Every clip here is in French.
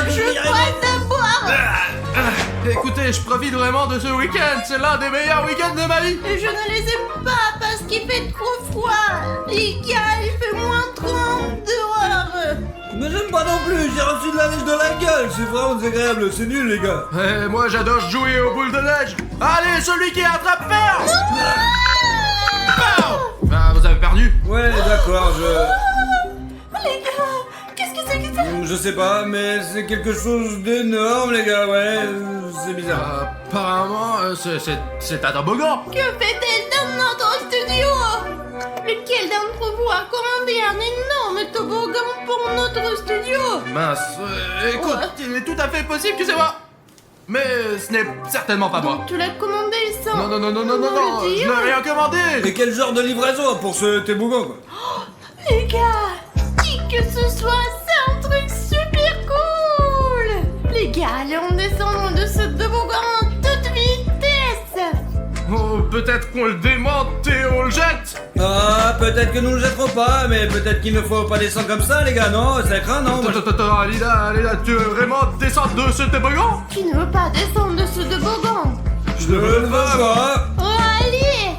Je crois savoir. Écoutez, je profite vraiment de ce week-end. C'est l'un des meilleurs week-ends de ma vie. Je ne les aime pas parce qu'il fait trop froid. Les gars, il fait moins 30 dehors. Mais j'aime pas non plus, j'ai reçu de la neige dans la gueule, c'est vraiment désagréable, c'est nul les gars. Moi, j'adore jouer aux boules de neige. Allez, celui qui attrape perd. Ah, vous avez perdu. Ouais, d'accord, Les gars, qu'est-ce que c'est que ça? je sais pas, mais c'est quelque chose d'énorme les gars, ouais, c'est bizarre. Apparemment, c'est un toboggan. Que fait-elle dans notre studio? Lequel d'entre vous a commandé un énorme toboggan pour notre studio? Mince, écoute, il est tout à fait possible que c'est moi. Mais ce n'est certainement pas moi. Donc tu l'as commandé sans Non, nous je le dire? n'ai rien commandé. Et quel genre de livraison pour ce toboggan quoi? Les gars, qui que ce soit, c'est un truc super cool. Les gars, allons descendre de ce toboggan en toute vitesse. Oh, peut-être qu'on le démonte et on le jette. Ah, peut-être que nous le jetterons pas, mais peut-être qu'il ne faut pas descendre comme ça les gars, non? Ça craint, non? Attends, Alida, tu veux vraiment descendre de ce toboggan? Qui ne veut pas descendre de ce toboggan? Je ne veux pas. Oh, allez.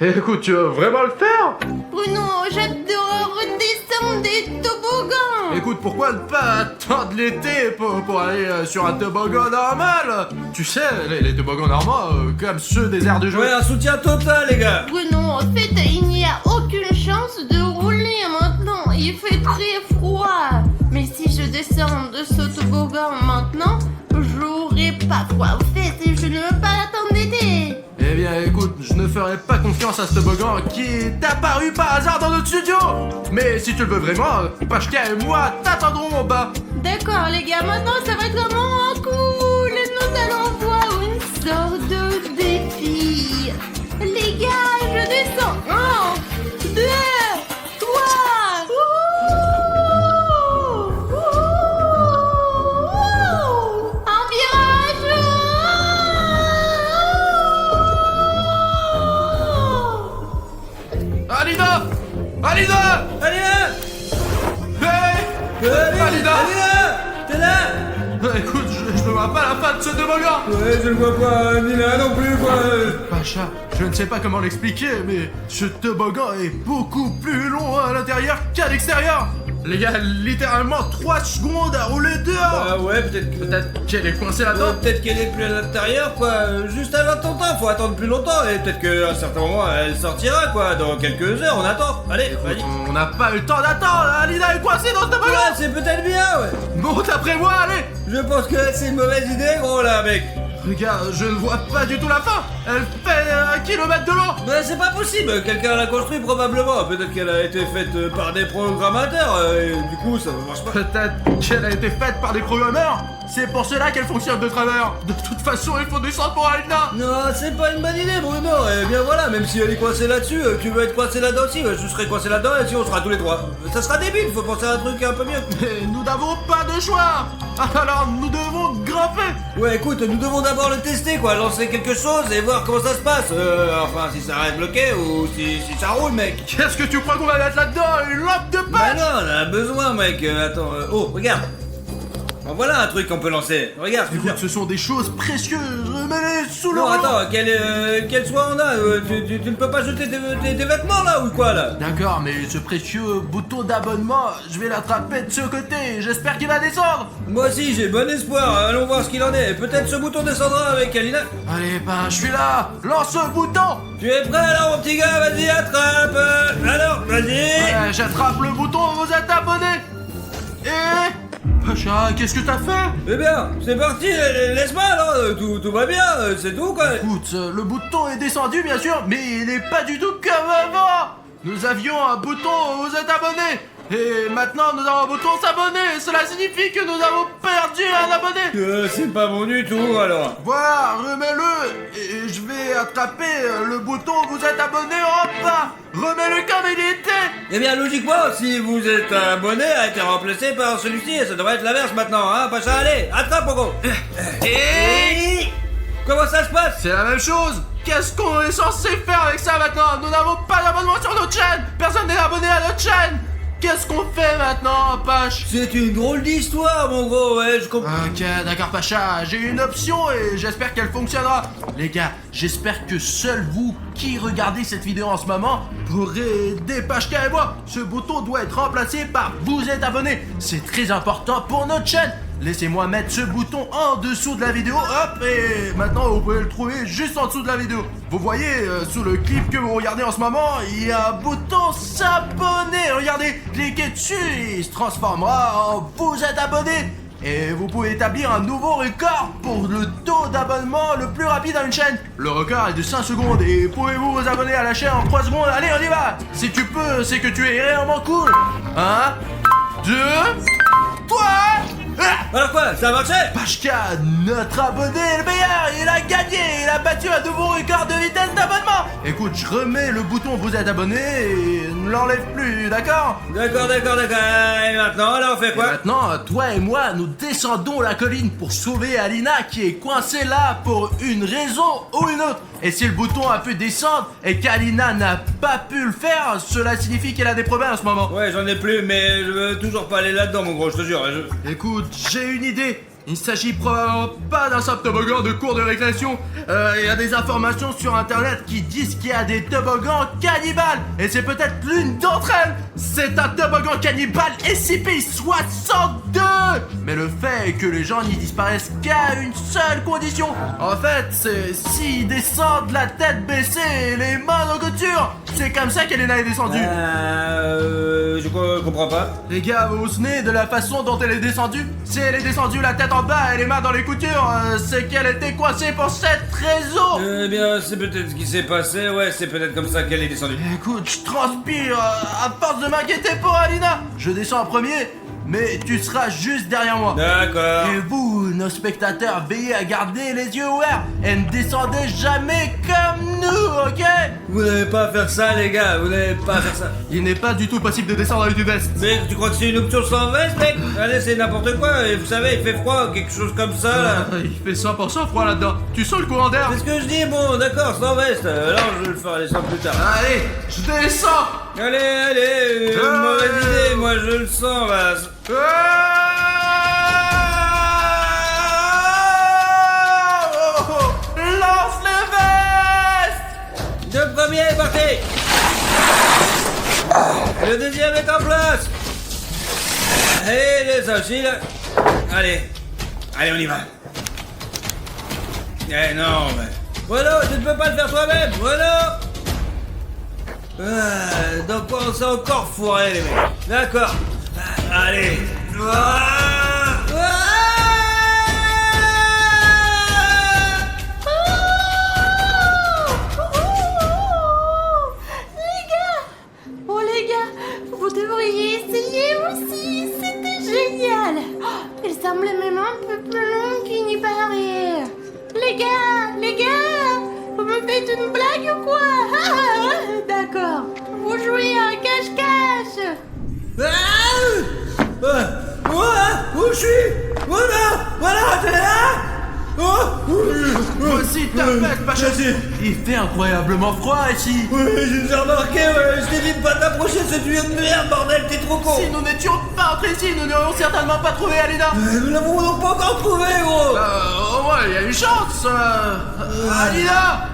Écoute, tu veux vraiment le faire? Bruno, j'adore redescendre des toboggans. Écoute, pourquoi ne pas attendre l'été pour aller sur un toboggan normal? Tu sais, les toboggans normaux, comme ceux des aires de jeu. Ouais, un soutien total les gars. Bruno, en fait, il n'y a aucune chance de rouler maintenant. Il fait très froid. Mais si je descends de ce toboggan maintenant, j'aurai pas froid. En fait, je ne veux pas attendre l'été. Eh bien, écoute, je ne ferai pas confiance à ce toboggan qui est apparu par hasard dans notre studio. Mais si tu le veux vraiment, Pachka et moi t'attendrons en bas. D'accord, les gars, maintenant ça va être vraiment cool. Nous allons voir une sorte de défi. Les gars, je descends. 1, 2, 3. Un virage. Alida! Alida! Allez là. Hey! Alida, Alida! t'es là? Écoute, je ne vois pas la fin de ce toboggan. Ouais, je le vois pas, ni là non plus quoi. Pacha, je ne sais pas comment l'expliquer, mais ce toboggan est beaucoup plus long à l'intérieur qu'à l'extérieur. Les gars, littéralement 3 secondes à rouler dehors. Ah ouais, peut-être Qu'elle est coincée là-dedans. peut-être qu'elle est plus à l'intérieur quoi. Juste avant ton temps, faut attendre plus longtemps. Et peut-être qu'à un certain moment elle sortira quoi. Dans quelques heures, on attend. Allez, vas-y. On n'a pas eu le temps d'attendre, Alida est coincée dans ce toboggan. Ouais, c'est peut-être bien ouais. Monte après moi, allez. Je pense que c'est une mauvaise idée gros là mec. Regarde, je ne vois pas du tout la fin. Elle fait 1 kilomètre de long. Mais c'est pas possible, quelqu'un l'a construit probablement. Peut-être qu'elle a été faite par des programmateurs et du coup ça ne marche pas. Peut-être qu'elle a été faite par des programmeurs. C'est pour cela qu'elle fonctionne de travers. De toute façon, il faut descendre pour Alida. Non, c'est pas une bonne idée Bruno. Et bien voilà, même si elle est coincée là-dessus, tu veux être coincé là-dedans aussi, je serai coincé là-dedans et si on sera tous les trois. Ça sera débile, faut penser à un truc un peu mieux. Mais nous n'avons pas de choix. Alors nous devons grimper. Ouais écoute, nous devons d'abord le tester quoi, lancer quelque chose et voir comment ça se passe. Enfin si ça reste bloqué ou si ça roule mec. Qu'est-ce que tu crois qu'on va mettre là-dedans? Une lampe de Bah patch? non, on en a besoin mec, attends, oh regarde. En voilà un truc qu'on peut lancer, regarde. Écoute, ce sont des choses précieuses. Mets-les sous le Non, rouleau. attends, quel soin on a tu ne peux pas jeter tes vêtements là ou quoi là? D'accord, mais ce précieux bouton d'abonnement, je vais l'attraper de ce côté. J'espère qu'il va descendre. Moi aussi j'ai bon espoir, allons voir ce qu'il en est. Peut-être ce bouton descendra avec Alina. Allez, ben, je suis là. Lance le bouton. Tu es prêt alors mon petit gars, vas-y attrape. Alors, vas-y. Ouais, j'attrape le bouton, vous êtes abonné. Et... Pacha, qu'est-ce que t'as fait? Eh bien, c'est parti, laisse-moi alors, tout va bien, c'est tout quoi. Écoute, le bouton est descendu bien sûr, mais il n'est pas du tout comme avant. Nous avions un bouton, vous êtes abonné. Et maintenant nous avons un bouton s'abonner. Cela signifie que nous avons perdu un abonné. C'est pas bon du tout alors. Voilà, remets-le. Et je vais attraper le bouton vous êtes abonné en bas. Remets-le comme il était. Eh bien, logiquement, si vous êtes abonné, a été remplacé par celui-ci, et ça devrait être l'inverse maintenant, hein, Pacha, allez, attrape, Pogo. Et... Comment ça se passe? C'est la même chose. Qu'est-ce qu'on est censé faire avec ça maintenant? Nous n'avons pas d'abonnement sur notre chaîne. Personne n'est abonné à notre chaîne. Qu'est-ce qu'on fait maintenant, Pache? C'est une drôle d'histoire, mon gros, ouais, je comprends. Ok, d'accord, Pacha, j'ai une option et j'espère qu'elle fonctionnera. Les gars, j'espère que seuls vous qui regardez cette vidéo en ce moment pourrez aider Pachka et moi. Ce bouton doit être remplacé par vous êtes abonné. C'est très important pour notre chaîne. Laissez-moi mettre ce bouton en dessous de la vidéo, hop, et maintenant vous pouvez le trouver juste en dessous de la vidéo. Vous voyez, sous le clip que vous regardez en ce moment, il y a un bouton s'abonner. Regardez, cliquez dessus, il se transformera en vous êtes abonné. Et vous pouvez établir un nouveau record pour le taux d'abonnement le plus rapide à une chaîne. Le record est de 5 secondes et pouvez-vous vous abonner à la chaîne en 3 secondes. Allez, on y va. Si tu peux, c'est que tu es réellement cool. 1, 2, 3. Alors quoi, ça a marché? Pachka, notre abonné est le meilleur. Il a gagné, il a battu un nouveau record de vitesse d'abonnement. Écoute, je remets le bouton vous êtes abonné et ne l'enlève plus, d'accord? D'accord. Et maintenant, là, on fait Et quoi? maintenant, toi et moi, nous descendons la colline pour sauver Alina qui est coincée là pour une raison ou une autre. Et si le bouton a pu descendre et qu'Alina n'a pas pu le faire, cela signifie qu'elle a des problèmes en ce moment. Ouais, j'en ai plus, mais je veux toujours pas aller là-dedans, mon gros, je te jure. Écoute, j'ai une idée. Il ne s'agit probablement pas d'un simple toboggan de cours de récréation. Il y a des informations sur internet qui disent qu'il y a des toboggans cannibales. Et c'est peut-être l'une d'entre elles. C'est un toboggan cannibale SCP-62. Mais le fait est que les gens n'y disparaissent qu'à une seule condition. En fait, c'est s'ils descendent la tête baissée et les mains en couture. C'est comme ça qu'Elena est descendue. Je comprends pas. Les gars, vous vous souvenez de la façon dont elle est descendue? Si elle est descendue la tête en bas et les mains dans les coutures, c'est qu'elle était coincée pour cette raison. Eh bien, c'est peut-être ce qui s'est passé, ouais, c'est peut-être comme ça qu'elle est descendue. Écoute, je transpire à force de m'inquiéter pour Alina. Je descends en premier, mais tu seras juste derrière moi. D'accord. Et vous, nos spectateurs, veillez à garder les yeux ouverts et ne descendez jamais comme nous, ok? Vous n'avez pas à faire ça, les gars, vous n'avez pas à faire ça. Il n'est pas du tout possible de descendre avec une veste. Mais tu crois que c'est une option sans veste, mec? Allez, c'est n'importe quoi, et vous savez, il fait froid, quelque chose comme ça, là. Il fait 100% froid là-dedans. Tu sens le courant d'air? C'est ce que je dis, bon, d'accord, sans veste. Alors, je vais le faire descendre plus tard. Allez, je descends. Allez, mauvaise idée, moi je le sens, là. Lance le veste. Le premier est parti. Le deuxième est en place. Et les aussi, là. Allez, on y va. Eh non, mais... Voilà, tu ne peux pas le faire toi-même, voilà. Donc on s'est encore foiré, les mecs. D'accord. Allez. Les gars, vous devriez essayer aussi, c'était génial. Il semblait même un peu plus long qu'il n'y paraît. Les gars, vous me faites une blague ou quoi? D'accord, vous jouez à cache-cache. Où je suis? Voilà, t'es là? Voici ta fête, Pacha. Merci. Il fait incroyablement froid ici. Oui, j'ai remarqué, ouais. Je t'ai dit de pas t'approcher de cette tuyau de merde, bordel, t'es trop con. Si nous n'étions pas entrés ici, nous n'aurions certainement pas trouvé Alina. Nous l'avons donc pas encore trouvé, gros. Au moins, il y a une chance. Alina.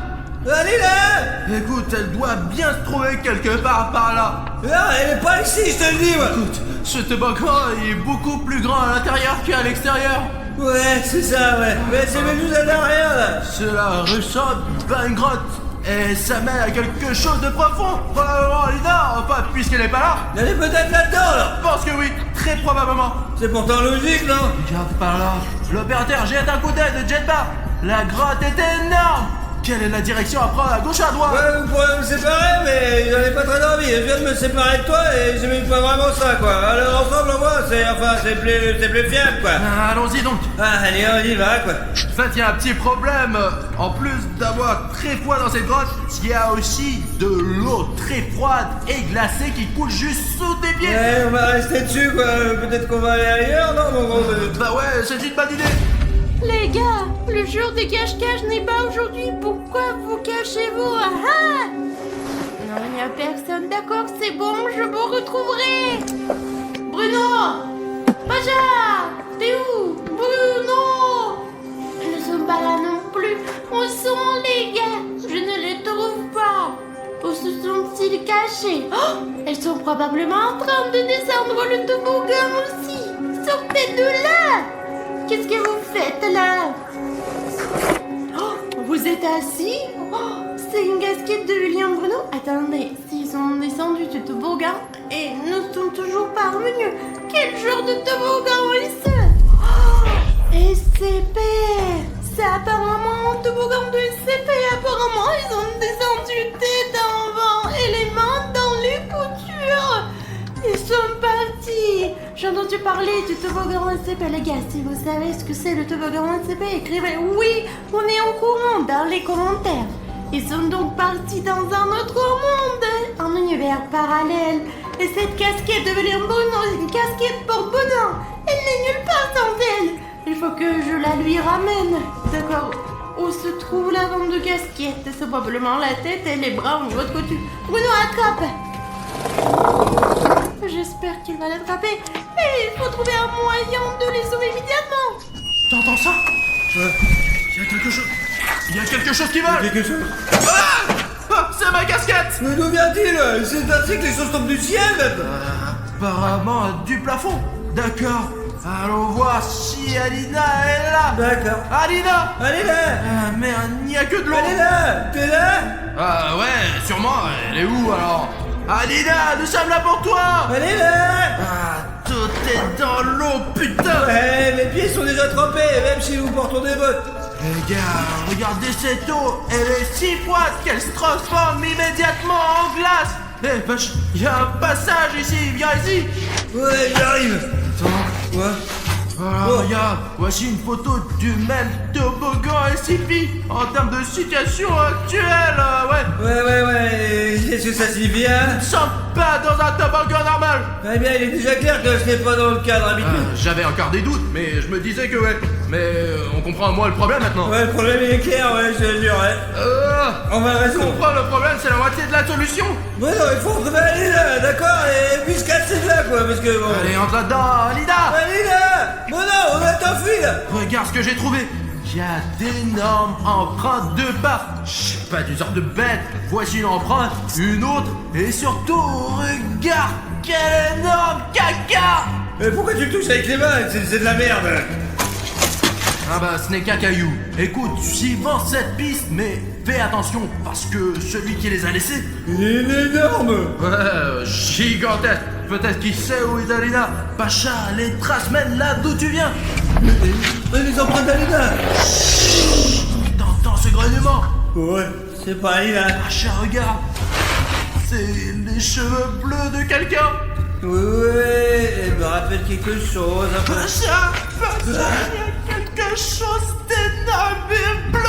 Allez là. Écoute, elle doit bien se trouver quelque part par là. Ah, elle est pas ici, je te le dis, moi. Écoute, ce toboggan est beaucoup plus grand à l'intérieur qu'à l'extérieur. Ouais, c'est ça, ouais. Mais c'est même juste à l'arrière, là. Cela ressemble à une grotte. Et ça mène à quelque chose de profond. Probablement Alina, enfin, puisqu'elle n'est pas là. Elle est peut-être là-dedans, là. Je pense que oui, très probablement. C'est pourtant logique, non? Regarde par là. L'opérateur jette un coup d'œil de jetpack. La grotte est énorme. Quelle est la direction à prendre, à gauche ou à droite? Ouais, vous pourrez me séparer, mais j'en ai pas très envie. Je viens de me séparer de toi et j'aime pas vraiment ça, quoi. Alors ensemble, on voit, c'est plus fiable, quoi. Allons-y donc. Ah, allez, on y va, quoi. En fait, il y a un petit problème. En plus d'avoir très froid dans cette grotte, il y a aussi de l'eau très froide et glacée qui coule juste sous tes pieds. Ouais, on va rester dessus, quoi. Peut-être qu'on va aller ailleurs, non, mon gros? Bah ouais, c'est une bonne idée. Les gars, le jour des cache-cache n'est pas aujourd'hui. Pourquoi vous cachez-vous? Non, y a personne. D'accord, c'est bon, je vous retrouverai. Bruno! Pacha! T'es où? Bruno! Ils ne sont pas là non plus. Où sont les gars? Je ne les trouve pas. Où se sont-ils cachés? Oh, elles sont probablement en train de descendre le toboggan aussi. Sortez de là! Qu'est-ce que vous faites là? Oh, vous êtes assis? Oh, c'est une casquette de Julien Bruno? Attendez, s'ils sont descendus du toboggan et ne sont toujours pas revenus, quel genre de toboggan est-ce? Oh, SCP! C'est apparemment un toboggan de SCP. Apparemment, ils ont descendu tête en vent et les mains dans les coutures. Ils sont partis. J'ai entendu parler du toboggan SCP. Les gars, si vous savez ce que c'est le toboggan SCP, écrivez oui, on est au courant dans les commentaires. Ils sont donc partis dans un autre monde, un univers parallèle. Et cette casquette de Julien Bruno, c'est une casquette pour Bonin. Elle n'est nulle part sans elle. Il faut que je la lui ramène. D'accord. Où se trouve la vente de casquette? C'est probablement la tête et les bras en votre côté. Bruno, attrape. J'espère qu'il va l'attraper. Et il faut trouver un moyen de les sauver immédiatement. T'entends ça? Il y a quelque chose. Il y a quelque chose qui vole. Quelque chose? Ah, c'est ma casquette. Mais d'où vient-il? C'est ainsi que les choses tombent du ciel même. Apparemment du plafond. D'accord. Allons voir si Alina est là. D'accord. Alina. Elle est là. Ah merde, il n'y a que de l'eau. Elle est là. T'es là? Ah ouais, sûrement. Elle est où alors? Alina, nous sommes là pour toi. Elle est là. Ah, tout est dans l'eau, putain. Ouais, mes pieds sont déjà trempés, même si nous portons des bottes. Les gars, regardez cette eau. Elle est si froide qu'elle se transforme immédiatement en glace. Eh, vache, il y a un passage ici. Viens ici. Ouais, j'arrive. Attends. Ouais. Voilà, Oh. regarde, voici une photo du même toboggan SCP en termes de situation actuelle, ouais. Qu'est-ce que ça signifie, hein? Nous ne sommes pas dans un toboggan normal. Eh bien, il est déjà clair que ce n'est pas dans le cadre habituel. J'avais encore des doutes, mais je me disais que ouais. Mais on comprend moi le problème maintenant. Ouais, le problème il est clair, ouais, je te jure, ouais. On va Je résoudre. comprends le problème, c'est la moitié de la solution. Ouais, non, il faut retrouver Alina, d'accord? Et puis se casser de là, quoi, parce que bon. Allez, entre là-dedans, Alida. Alina! Bon, non, on a enfui, là! Regarde ce que j'ai trouvé. Il y a d'énormes empreintes de pas. Je sais pas du genre de bête. Voici une empreinte, une autre, et surtout, regarde quel énorme caca. Mais pourquoi tu le touches avec les mains? C'est de la merde! Ah bah ce n'est qu'un caillou. Écoute, suivant cette piste, mais fais attention, parce que celui qui les a laissés... Il est énorme! Ouais, gigantesque. Peut-être qu'il sait où est Alina. Pacha, les traces mènent là d'où tu viens. Les empreintes d'Alina! T'entends ce grognement? Ouais, c'est pas Alina. Pacha, regarde. C'est les cheveux bleus de quelqu'un. Ouais, elle me rappelle quelque chose. Un peu. Pacha, il y a quelque chose d'énorme et bleu.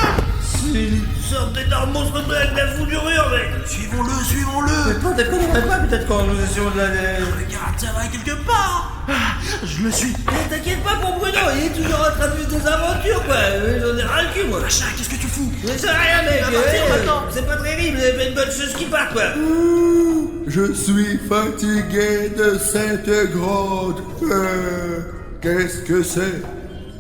C'est une sorte d'énorme monstre bleu avec de la foudurure, mec! Suivons-le, Mais suivons-le. peut-être qu'on n'aurait pas, peut-être qu'en nous essayons de la. Regarde, ça va quelque part. Ah, je le suis. Mais t'inquiète pas pour Bruno, il est toujours en train de vivre des aventures, quoi! J'en ai ras le cul, moi! Pacha, qu'est-ce que tu fous? Mais c'est rien, mec! va partir maintenant. C'est pas terrible, il y a une bonne chose qui part, quoi! Je suis fatigué de cette grotte. Qu'est-ce que c'est?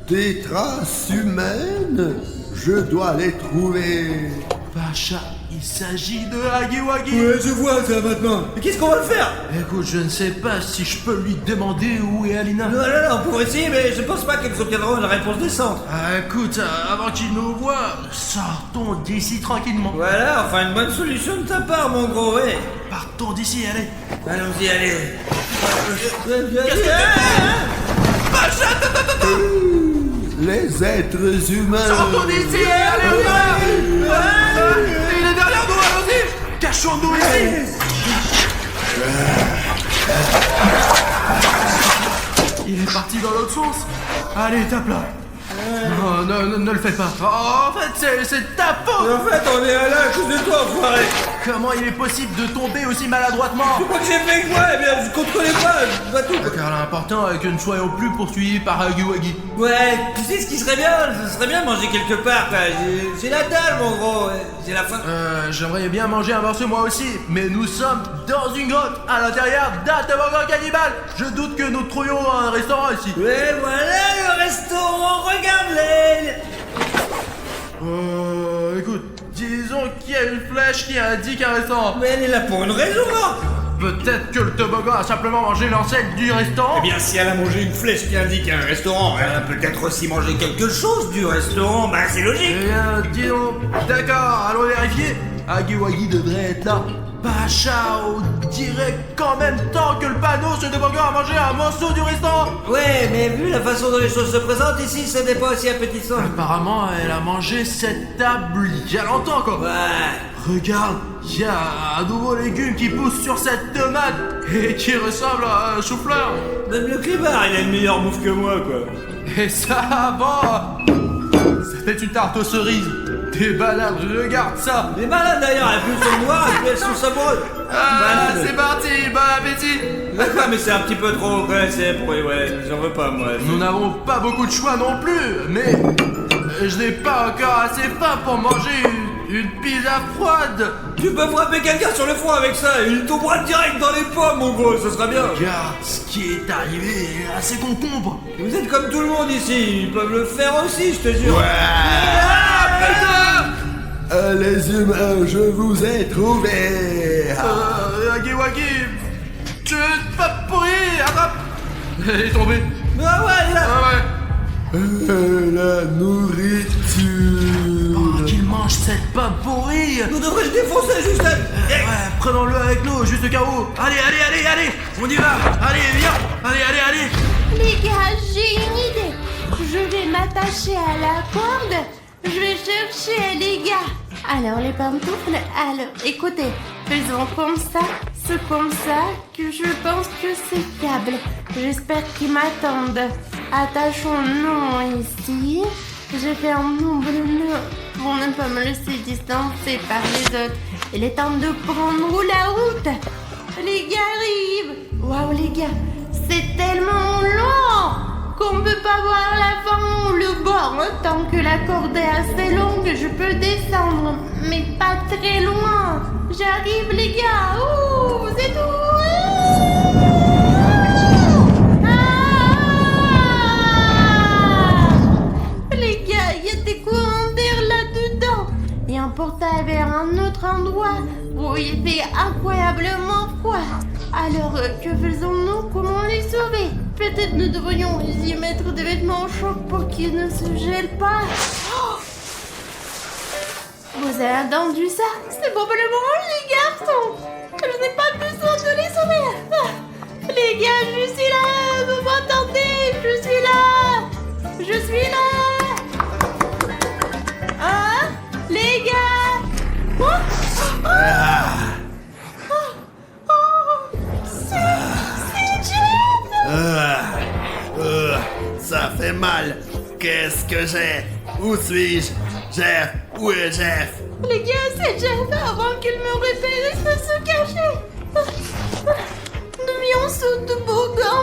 Des traces humaines? Je dois les trouver. Pacha, il s'agit de Hagiwagi. Ouais, je vois ça maintenant! Mais qu'est-ce qu'on va faire? Écoute, je ne sais pas si je peux lui demander où est Alina. Non, on pourrait essayer, mais je pense pas qu'elles obtiendront une réponse décente. Ah, écoute, avant qu'il nous voie, sortons d'ici tranquillement. Voilà, enfin une bonne solution de ta part, mon gros, ouais! Partons d'ici, allez. Allons-y, allez! Qu'est-ce que Pacha, Les êtres humains. sortons d'ici, allez, on y va. Il est derrière nous, allons-y. Cachons-nous ici. Il est parti dans l'autre sens. Allez, tape là. Non, ne le fais pas. Oh, en fait, c'est ta faute. En fait, on est là à cause de toi, enfoiré! comment il est possible de tomber aussi maladroitement? Tu crois que j'ai fait quoi? Eh bien, je contrôlais pas, pas tout. Car l'important est que nous ne soyons plus poursuivis par Huggy Wuggy. Ouais, tu sais ce qui serait bien? Ce serait bien de manger quelque part, quoi. J'ai la dalle, mon gros. J'ai la faim. J'aimerais bien manger un morceau moi aussi, mais nous sommes dans une grotte à l'intérieur d'un toboggan cannibale. Je doute que nous trouvions un restaurant ici. Ouais, voilà le restaurant, regarde-les. Écoute, disons qu'il y a une flèche qui indique un restaurant. Mais elle est là pour une raison, non? Peut-être que le toboggan a simplement mangé l'enseigne du restaurant. Eh bien, si elle a mangé une flèche qui indique un restaurant, elle a peut-être aussi mangé quelque chose du restaurant, bah c'est logique. Eh bien, dis donc, d'accord, allons vérifier. Huggy Wuggy devrait être là. Pacha, on dirait qu'en même temps que le panneau, ce toboggan a mangé un morceau du restaurant. Ouais, mais vu la façon dont les choses se présentent ici, ce n'est pas aussi appétissant. Apparemment, elle a mangé cette table il y a longtemps, quoi. Ouais. Regarde, il y a un nouveau légume qui pousse sur cette tomate et qui ressemble à un chou-fleur. Même le clébard, il a une meilleure bouffe que moi, quoi. Et ça, bon, c'était une tarte aux cerises. Des balades, regarde ça. Les malades d'ailleurs, elles poussent le noir et puis elles sont saboureuses. C'est parti, bon appétit. D'accord, mais c'est un petit peu trop, ouais, c'est pour... Ouais, j'en veux pas, moi. Nous n'avons pas beaucoup de choix non plus, mais je n'ai pas encore assez faim pour manger une pizza froide. Tu peux frapper quelqu'un sur le front avec ça et il tombera direct dans les pommes, mon gros, ce sera bien. Regarde, ce qui est arrivé à ces concombres. Vous êtes comme tout le monde ici, ils peuvent le faire aussi, je te jure. Les humains, je vous ai trouvés. Huggy Wuggy, tu es pas pourri, attrape. Elle est tombée. Ah ouais, elle est là. Ah ouais. La nourriture. Oh, qu'il mange cette pomme pourrie. Nous devrions le défoncer, juste là. Ouais, prenons-le avec nous, juste au cas où. Allez, on y va. Allez, viens. Allez. Les gars, j'ai une idée. Je vais m'attacher à la corde. Je vais chercher les gars. Alors, les pantoufles, alors, écoutez, faisons comme ça. C'est comme ça que je pense que c'est fiable. J'espère qu'ils m'attendent. Attachons-nous ici. Je fais un nombre de nœuds pour ne pas me laisser distancer par les autres. Il est temps de prendre la route. Les gars arrivent. Waouh, les gars, c'est tellement long qu'on peut pas voir la fin ou le bord. Tant que la corde est assez longue, je peux descendre, mais pas très loin. J'arrive, les gars. Ouh, vous êtes où? Les gars, il y a des courants d'air là-dedans. Et un portail vers un autre endroit où il fait incroyablement froid. Alors, que faisons-nous? Comment les sauver? Peut-être nous devrions y mettre des vêtements chauds pour qu'ils ne se gèlent pas. Oh, vous avez entendu ça? C'est probablement les garçons. Je n'ai pas besoin de les sauver. Ah, les gars, je suis là. Vous m'entendez? Je suis là. Je suis là. Hein? Les gars? Oh, c'est Jeff. Ça fait mal. Qu'est-ce que j'ai? Où suis-je? Jeff, où est Jeff? Les gars, c'est Jeff. Avant qu'il me repère, il peut se cacher. Nous vions sous toboggan.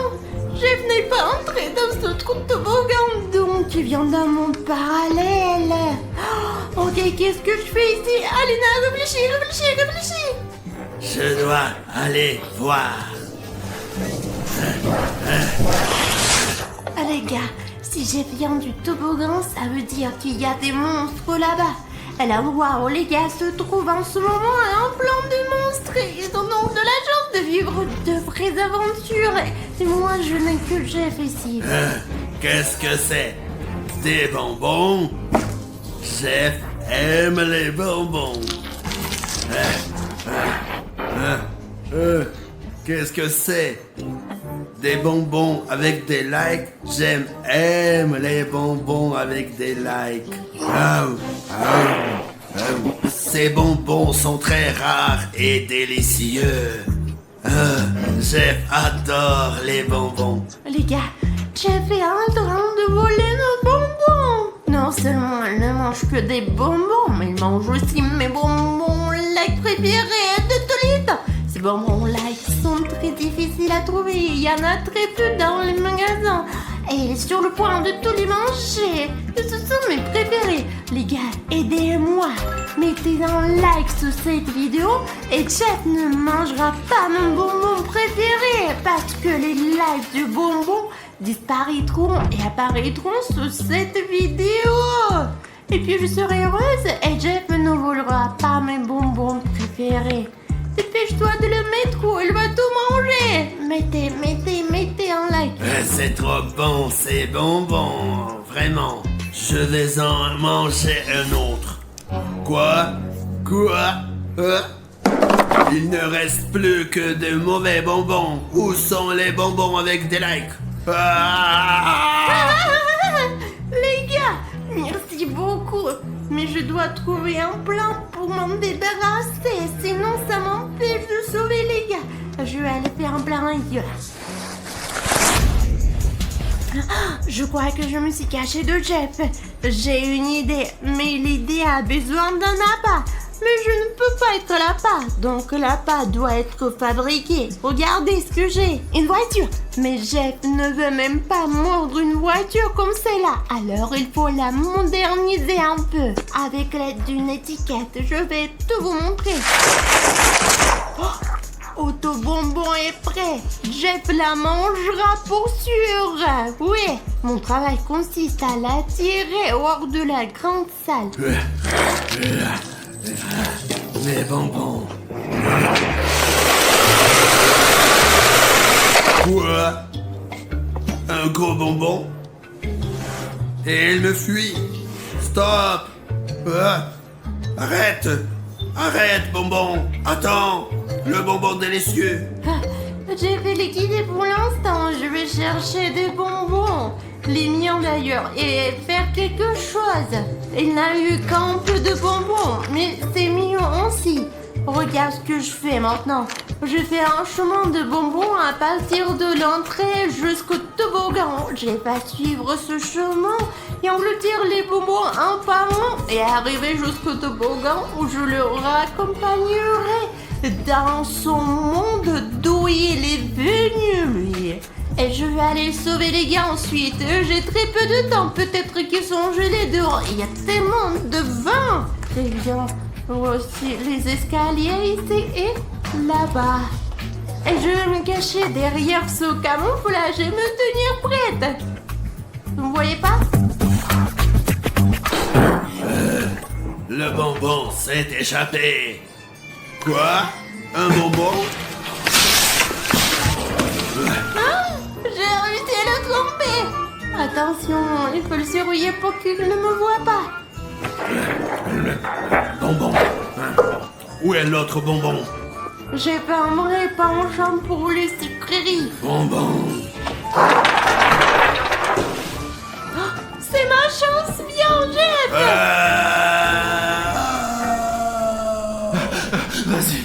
Jeff n'est pas entré dans ce trou de toboggan, donc il vient d'un monde parallèle. Ok, qu'est-ce que je fais ici? Alina, réfléchis. Je dois aller voir. Ah, les gars, si Jeff vient du toboggan, ça veut dire qu'il y a des monstres là-bas. L'endroit où les gars se trouvent en ce moment est un plan de monstres et ils ont donc de la chance de vivre de vraies aventures. Et moi, je n'ai que Jeff ici. Qu'est-ce que c'est? Des bonbons? Jeff aime les bonbons. Qu'est-ce que c'est? Des bonbons avec des likes? Aime les bonbons avec des likes. Ces bonbons sont très rares et délicieux. Jeff adore les bonbons. Les gars, Jeff est en train de voler nos bonbons. Non seulement elle ne mange que des bonbons, mais il mange aussi mes bonbons like préféré de tous les temps. Ces bonbons like sont très difficiles à trouver. Il y en a très peu dans les magasins. Et sur le point de tous les manger. Ce sont mes préférés. Les gars, aidez-moi. Mettez un like sous cette vidéo et Jeff ne mangera pas mon bonbon préféré parce que les likes du bonbon disparaîtront et apparaîtront sous cette vidéo. Et puis je serai heureuse et Jeff ne volera pas mes bonbons préférés. Dépêche-toi de le mettre ou il va tout manger. Mettez un like. C'est trop bon, ces bonbons. Vraiment. Je vais en manger un autre. Quoi? Il ne reste plus que de mauvais bonbons. Où sont les bonbons avec des likes? Les gars, merci beaucoup. Mais je dois trouver un plan pour m'en débarrasser. Sinon, ça m'empêche de sauver les gars. Je vais aller faire un plan ailleurs. Je crois que je me suis cachée de Jeff. J'ai une idée, mais l'idée a besoin d'un appât. Mais je ne peux pas être l'appât, donc l'appât doit être fabriqué. Regardez ce que j'ai, une voiture. Mais Jeff ne veut même pas mordre une voiture comme celle-là. Alors il faut la moderniser un peu. Avec l'aide d'une étiquette, je vais tout vous montrer. Autobonbon est prêt. Jeff la mangera pour sûr. Oui, mon travail consiste à l'attirer hors de la grande salle. Les bonbons. Quoi? Un gros bonbon? Et il me fuit. Stop! Arrête! Arrête, bonbon! Attends! Le bonbon délicieux! J'ai fait liquider pour l'instant. Je vais chercher des bonbons. Les miens d'ailleurs. Et faire quelque chose. Il n'a eu qu'un peu de bonbons. Mais c'est mignon aussi. Regarde ce que je fais maintenant. Je fais un chemin de bonbons à partir de l'entrée jusqu'au toboggan. J'ai pas suivre ce chemin et engloutir les bonbons un par un et arriver jusqu'au toboggan où je le raccompagnerai dans son monde d'où il est venu, lui. Et je vais aller sauver les gars ensuite. J'ai très peu de temps. Peut-être qu'ils sont gelés dehors. Il y a tellement de vin. Très bien. Voici les escaliers ici et là-bas. Et je vais me cacher derrière ce camouflage et me tenir prête. Vous me voyez pas? Le bonbon s'est échappé. Quoi? Un bonbon? J'ai réussi à le tromper. Attention, il faut le serrouiller pour qu'il ne me voie pas. Bonbon. Où est l'autre bonbon? J'ai fait un vrai penchant pour les sucreries. Bonbon. C'est ma chance, viens, Jeff. Vas-y,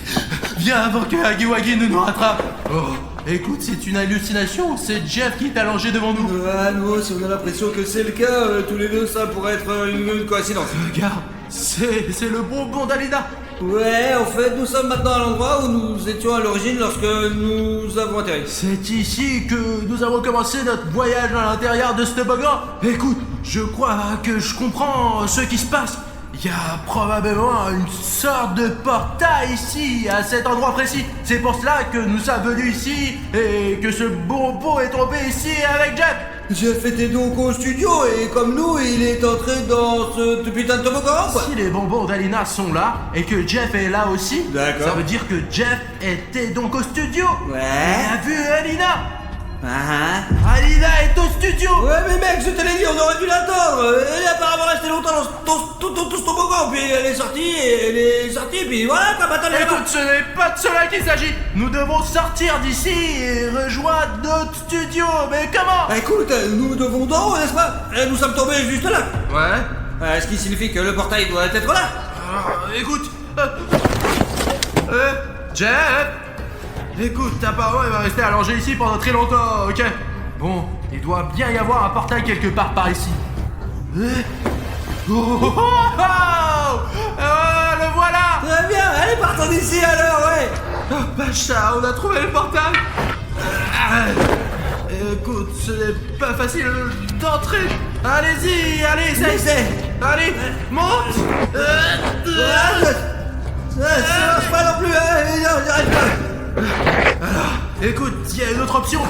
viens avant que Hagiwagi ne nous rattrape. Oh, écoute, c'est une hallucination. C'est Jeff qui est allongé devant nous. Nous aussi on a l'impression que c'est le cas, tous les deux ça pourrait être une coïncidence. Regarde, c'est le bonbon d'Alina. Ouais, en fait nous sommes maintenant à l'endroit où nous étions à l'origine lorsque nous avons atterri. C'est ici que nous avons commencé notre voyage à l'intérieur de ce toboggan. Écoute, je crois que je comprends ce qui se passe. Il y a probablement une sorte de portail ici, à cet endroit précis. C'est pour cela que nous sommes venus ici et que ce bonbon est tombé ici avec Jeff. Jeff était donc au studio et comme nous, il est entré dans ce putain de toboggan, quoi. Si les bonbons d'Alina sont là et que Jeff est là aussi, D'accord. ça veut dire que Jeff était donc au studio. Ouais. Il a vu Alina. Ah. Alina est au studio. Ouais mais mec, je te l'ai dit, on aurait dû l'attendre. Elle est apparemment restée longtemps dans ce toboggan, puis elle est sortie, puis voilà, comme attendez là-bas. Écoute, ce n'est pas de cela qu'il s'agit. Nous devons sortir d'ici et rejoindre notre studio. Mais comment? Écoute, nous devons d'en haut, n'est-ce pas? Nous sommes tombés juste là. Ouais. Ce qui signifie que le portail doit être là. Écoute. Jeff. Écoute, apparemment, il va rester allongé ici pendant très longtemps, ok? Bon, il doit bien y avoir un portail quelque part par ici. Le voilà! Très bien, allez Allez, partons d'ici alors, ouais. Oh, Pacha, on a trouvé le portail. Écoute, ce n'est pas facile d'entrer. Allez-y, allez, Essaie. Allez, monte. Ça marche pas non plus, hein. Non, j'arrive pas. Écoute, il y a une autre option.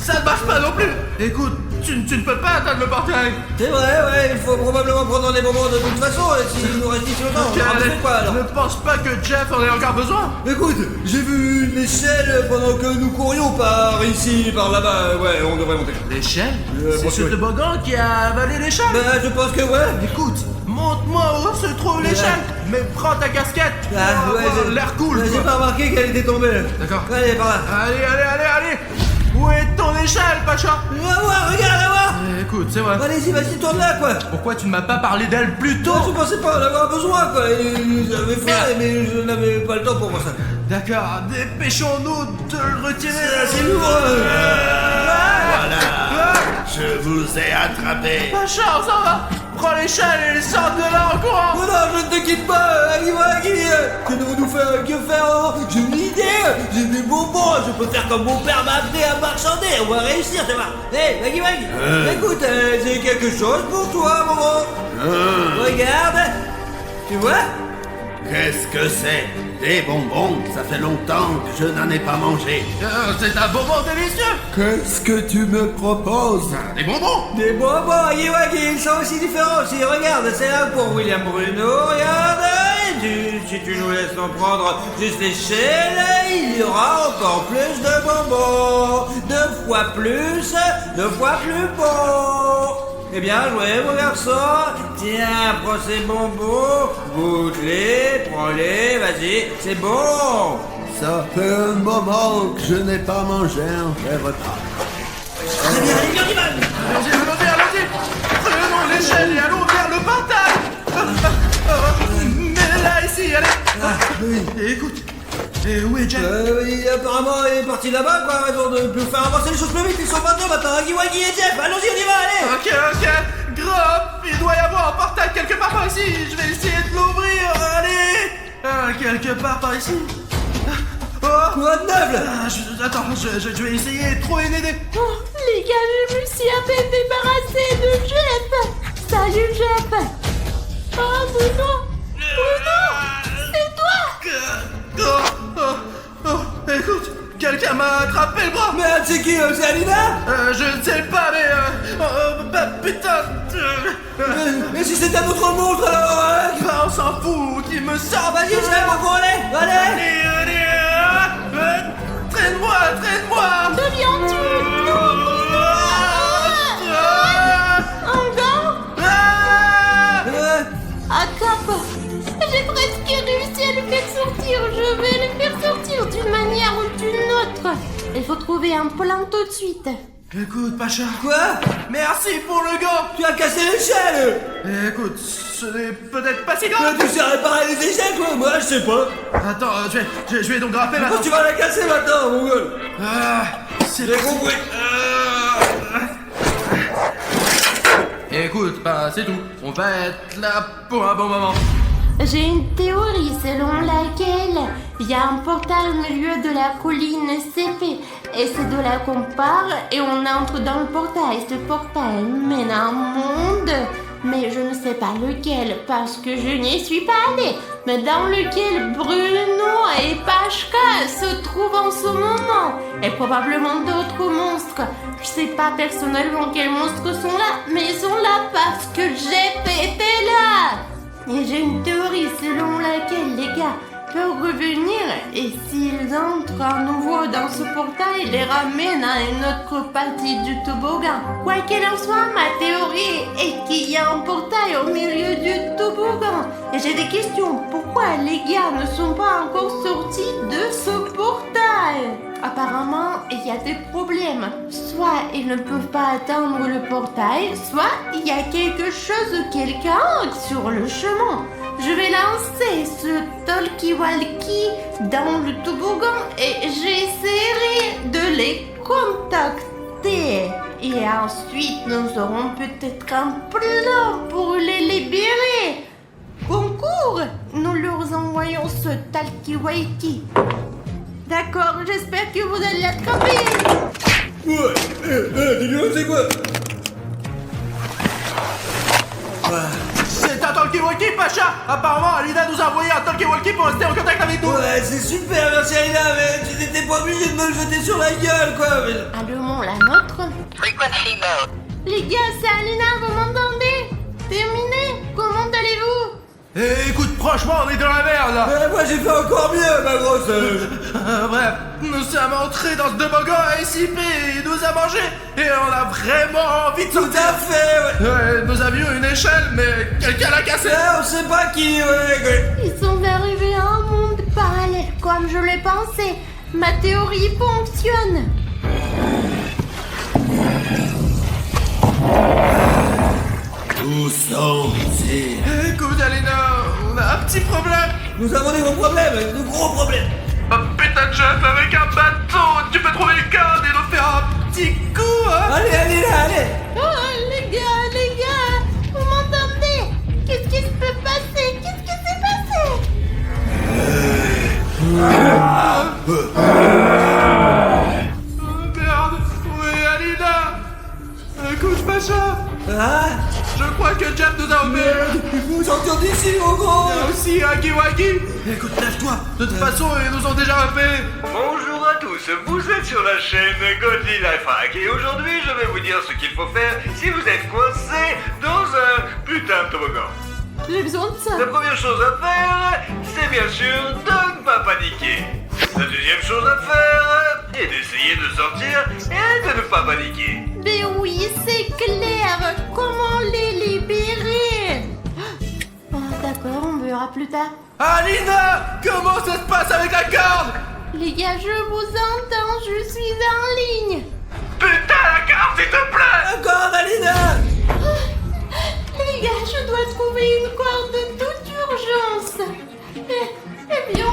Ça ne marche pas non plus. Écoute, tu ne peux pas atteindre le portail. C'est vrai, ouais, il faut probablement prendre des bonbons de toute façon, s'il nous reste ici longtemps, on fait quoi alors? Ne pense pas que Jeff en ait encore besoin. Écoute, j'ai vu une échelle pendant que nous courions par ici, par là-bas, ouais, on devrait monter. L'échelle C'est pense ce que oui. toboggan qui a avalé l'échelle. Bah, je pense que ouais. Écoute, montre-moi où se trouve l'échelle. Mais prends ta casquette pour avoir l'air cool. J'ai quoi. pas remarqué qu'elle était tombée. D'accord. Allez, par là. Allez. Où est ton échelle, Pacha? Va voir, regarde, va voir. Écoute, c'est vrai. Allez-y, vas-y, tourne là, quoi. Pourquoi tu ne m'as pas parlé d'elle plus tôt? Non, je pensais pas en avoir besoin, quoi. J'avais faim, mais je n'avais pas le temps pour moi ça. D'accord, dépêchons-nous de le retirer. C'est lourd. Voilà, je vous ai attrapé. Pacha, on s'en va. Prends l'échelle et sors de là en courant. Oh non, je ne te quitte pas, Agui, que devons-nous faire? Que faire? J'ai une idée, j'ai des bonbons, je peux faire comme mon père m'a appris à marchander, on va réussir, tu vois. Hé, Agui, écoute, j'ai quelque chose pour toi, maman. Regarde, tu vois? Qu'est-ce que c'est? Des bonbons, ça fait longtemps que je n'en ai pas mangé. C'est un bonbon délicieux. Qu'est-ce que tu me proposes? Des bonbons. Des bonbons, Agui, ils sont aussi différents aussi, regarde, c'est là pour William Bruno, regarde, si tu nous laisses en prendre juste l'échelle, il y aura encore plus de bonbons, 2 fois plus bon. Eh bien, jouez, mon garçon. Tiens, prends ces bonbons, goûte-les, prends-les, vas-y, c'est bon. Ça fait un moment que je n'ai pas mangé un vrai repas. Allez, on y va. Allons-y. Prenons l'échelle et allons vers le portail. Mais là, ici, allez. Oui. Et écoute, et où est Jeff? Apparemment, il est parti là-bas, quoi, raison de plus faire avancer les choses plus vite, ils sont 22 maintenant, Agui Wagui et Jeff, allons-y, on y va, allez. Ok. Grop, il doit y avoir un portail quelque part par ici. Je vais essayer de l'ouvrir. Allez. Quelque part par ici. Oh. Quoi de neuf, là? Attends, je vais essayer de trouver une idée. Oh, les gars, je me suis à peine débarrassée de Jeff. Salut, Jeff. Oh, Bruno, c'est toi. Écoute, quelqu'un m'a attrapé le bras. Mais c'est qui, c'est Alina? Je ne sais pas, mais bah, putain. Mais si c'était un autre monstre, alors, On s'en fout, qu'il me sorte. vas-y, je vais mon allez. Allez. Traîne-moi. Que viens-tu? Encore? Ah, cap. J'ai presque réussi à le faire sortir. Je vais le faire sortir d'une manière ou d'une autre. Il faut trouver un plan tout de suite. Écoute, Pacha. Quoi? Merci pour le gant. Tu as cassé l'échelle. Écoute, ce n'est peut-être pas si Mais grave. tu sais réparer les échelles, toi? Moi, je sais pas. Attends, je vais donc grimper Pourquoi maintenant. tu vas la casser maintenant, mon gueule? C'est J'ai compris. Écoute, bah c'est tout. On va être là pour un bon moment. J'ai une théorie selon laquelle il y a un portail au milieu de la colline CP. Et c'est de là qu'on part et on entre dans le portail. Ce portail mène à un monde, mais je ne sais pas lequel parce que je n'y suis pas allée. Mais dans lequel Bruno et Pachka se trouvent en ce moment. Et probablement d'autres monstres. Je sais pas personnellement quels monstres sont là, mais ils sont là parce que Jeff était là. Et j'ai une théorie selon laquelle les gars peuvent revenir et s'ils entrent à nouveau dans ce portail, les ramènent à une autre partie du toboggan. Quoi qu'il en soit, ma théorie est qu'il y a un portail au milieu du toboggan. Et j'ai des questions. Pourquoi les gars ne sont pas encore sortis de ce portail? Apparemment, il y a des problèmes. Soit ils ne peuvent pas atteindre le portail, soit il y a quelque chose ou quelqu'un sur le chemin. Je vais lancer ce talkie-walkie dans le toboggan et j'essaierai de les contacter. Et ensuite, nous aurons peut-être un plan pour les libérer. Concours, nous leur envoyons ce talkie-walkie. D'accord, j'espère que vous allez l'attraper. Ouais, dis-le, c'est quoi? C'est un talkie-walkie, Pacha. Apparemment, Alina nous a envoyé un talkie-walkie pour rester en contact avec nous. Ouais, c'est super, merci Alina, mais tu n'étais pas obligé de me le jeter sur la gueule, quoi. Allumons la nôtre. Frequency mode. Les gars, c'est Alina, vous m'entendez? Terminé? Comment allez-vous? Eh, écoute, franchement, on est dans la merde là. Moi j'ai fait encore mieux, ma grosse. Bref, nous sommes entrés dans ce toboggan à SIP et il nous a mangé et on a vraiment envie de Tout sortir. à fait, ouais. Ouais, nous avions une échelle, mais quelqu'un l'a cassée. On sait pas qui, ouais. Ils sont arrivés à un monde parallèle, comme je l'ai pensé. Ma théorie fonctionne. Où sont-ils? Écoute, Alina, on a un petit problème. Nous avons des gros problèmes, de gros problèmes. Un putain de chef avec un bateau. Tu peux trouver le cadre et nous faire un petit coup, hein? Allez, allez. Oh, les gars, vous m'entendez? Qu'est-ce qui se peut passer? Qu'est-ce qui s'est passé? Oh, merde. Oui, Alina. Écoute, Pacha. Ah, Je crois que Jeff nous a obéi. il faut sortir d'ici, mon gros. Il y a aussi Huggy Wuggy. Écoute, lâche-toi. De toute façon, ils nous ont déjà repérés. Bonjour à tous, vous êtes sur la chaîne Godly Life Hack et aujourd'hui je vais vous dire ce qu'il faut faire si vous êtes coincé dans un putain de toboggan. J'ai besoin de ça. La première chose à faire, c'est bien sûr de ne pas paniquer. La deuxième chose à faire est d'essayer de sortir et de ne pas paniquer. Mais oui, c'est clair. Comment les libérer? Ah, d'accord, on verra plus tard. Alina, comment ça se passe avec la corde? Les gars, je vous entends, je suis en ligne. Putain la carte s'il te plaît! Encore, Alina. Les gars, je dois trouver une corde de toute urgence. Eh bien,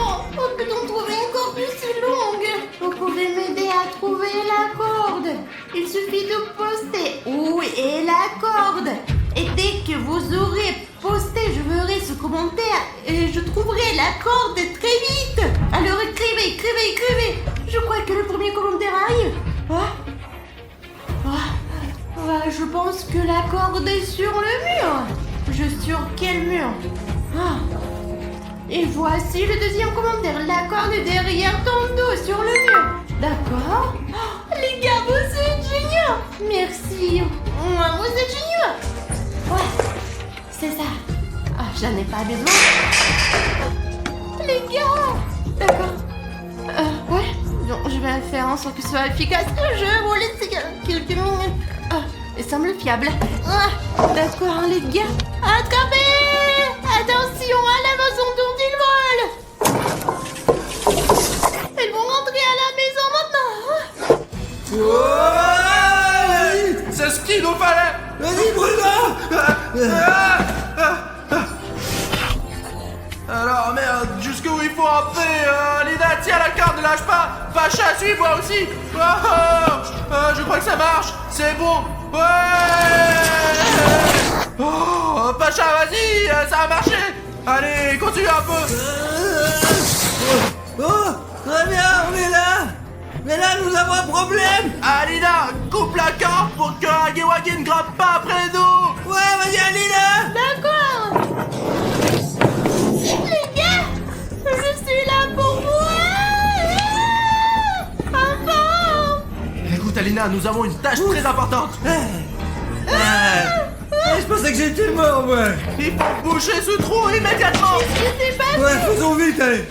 peut-on trouver une corde plus longue? Vous pouvez m'aider à trouver la corde. Il suffit de poster où est la corde. Et dès que vous aurez posté, je verrai ce commentaire et je trouverai la corde très vite. Alors écrivez. Je crois que le premier commentaire arrive. Je pense que la corde est sur le mur. Sur quel mur? Et voici le deuxième commentaire. La corde est derrière ton dos, sur le mur. D'accord. Les gars, vous êtes géniaux. Merci. Vous êtes géniaux. Ouais, c'est ça. J'en ai pas besoin. Les gars. D'accord. Ouais. Donc, je vais faire en sorte que ce soit efficace. Je vous laisse quelques minutes. Il semble fiable. D'accord, les gars. Attrapez! Attention à la maison dont ils volent. Ils vont rentrer à la maison maintenant. Ouais. C'est ce qu'il nous fallait. Vas-y, Bruno. Alors merde, jusqu'où il faut entrer? Alina, tiens la corde, ne lâche pas. Pacha, suis-moi aussi. Je crois que ça marche. C'est bon. Ouais. Oh, Pacha, vas-y, ça a marché. Allez, continue un peu. Très bien, on est là. Mais là, nous avons un problème. Alina, coupe la corde pour que Huggy Wuggy ne grimpe pas après nous. Ouais, vas-y, Alina. D'accord. Les gars, je suis là pour vous. Enfin. Écoute Alina, nous avons une tâche très importante. Je pensais que j'étais mort, moi. Il faut boucher ce trou immédiatement. Je sais pas. Ouais, faisons vite, allez.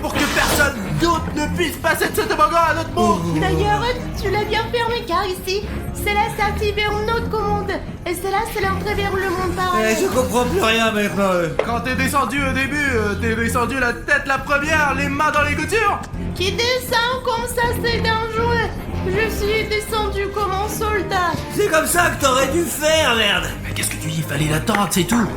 Pour que personne d'autre ne puisse passer de ce toboggan à notre mot. D'ailleurs, tu l'as bien fermé car ici, c'est la sortie vers notre monde. Et celle-là, c'est l'entrée vers le monde parallèle. Je comprends plus rien maintenant. Quand t'es descendu au début, t'es descendu la tête la première, les mains dans les coutures. Qui descend comme ça, c'est dangereux. Je suis descendu comme un soldat. C'est comme ça que t'aurais dû faire, merde. Mais qu'est-ce que tu dis? Fallait l'attendre, c'est tout.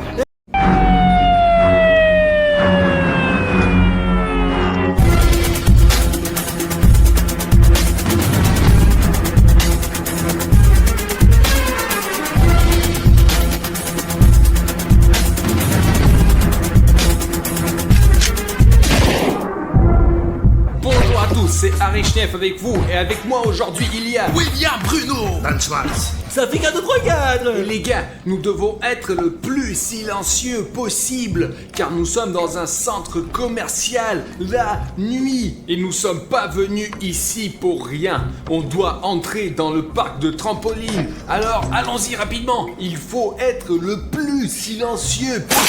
c'est Arichnev avec vous, et avec moi aujourd'hui il y a... William Bruno. Dan Schmaltz. Ça fait qu'un autre cadre. Et les gars, nous devons être le plus silencieux possible, car nous sommes dans un centre commercial la nuit. Et nous sommes pas venus ici pour rien. On doit entrer dans le parc de trampoline. Alors allons-y rapidement. Il faut être le plus silencieux possible.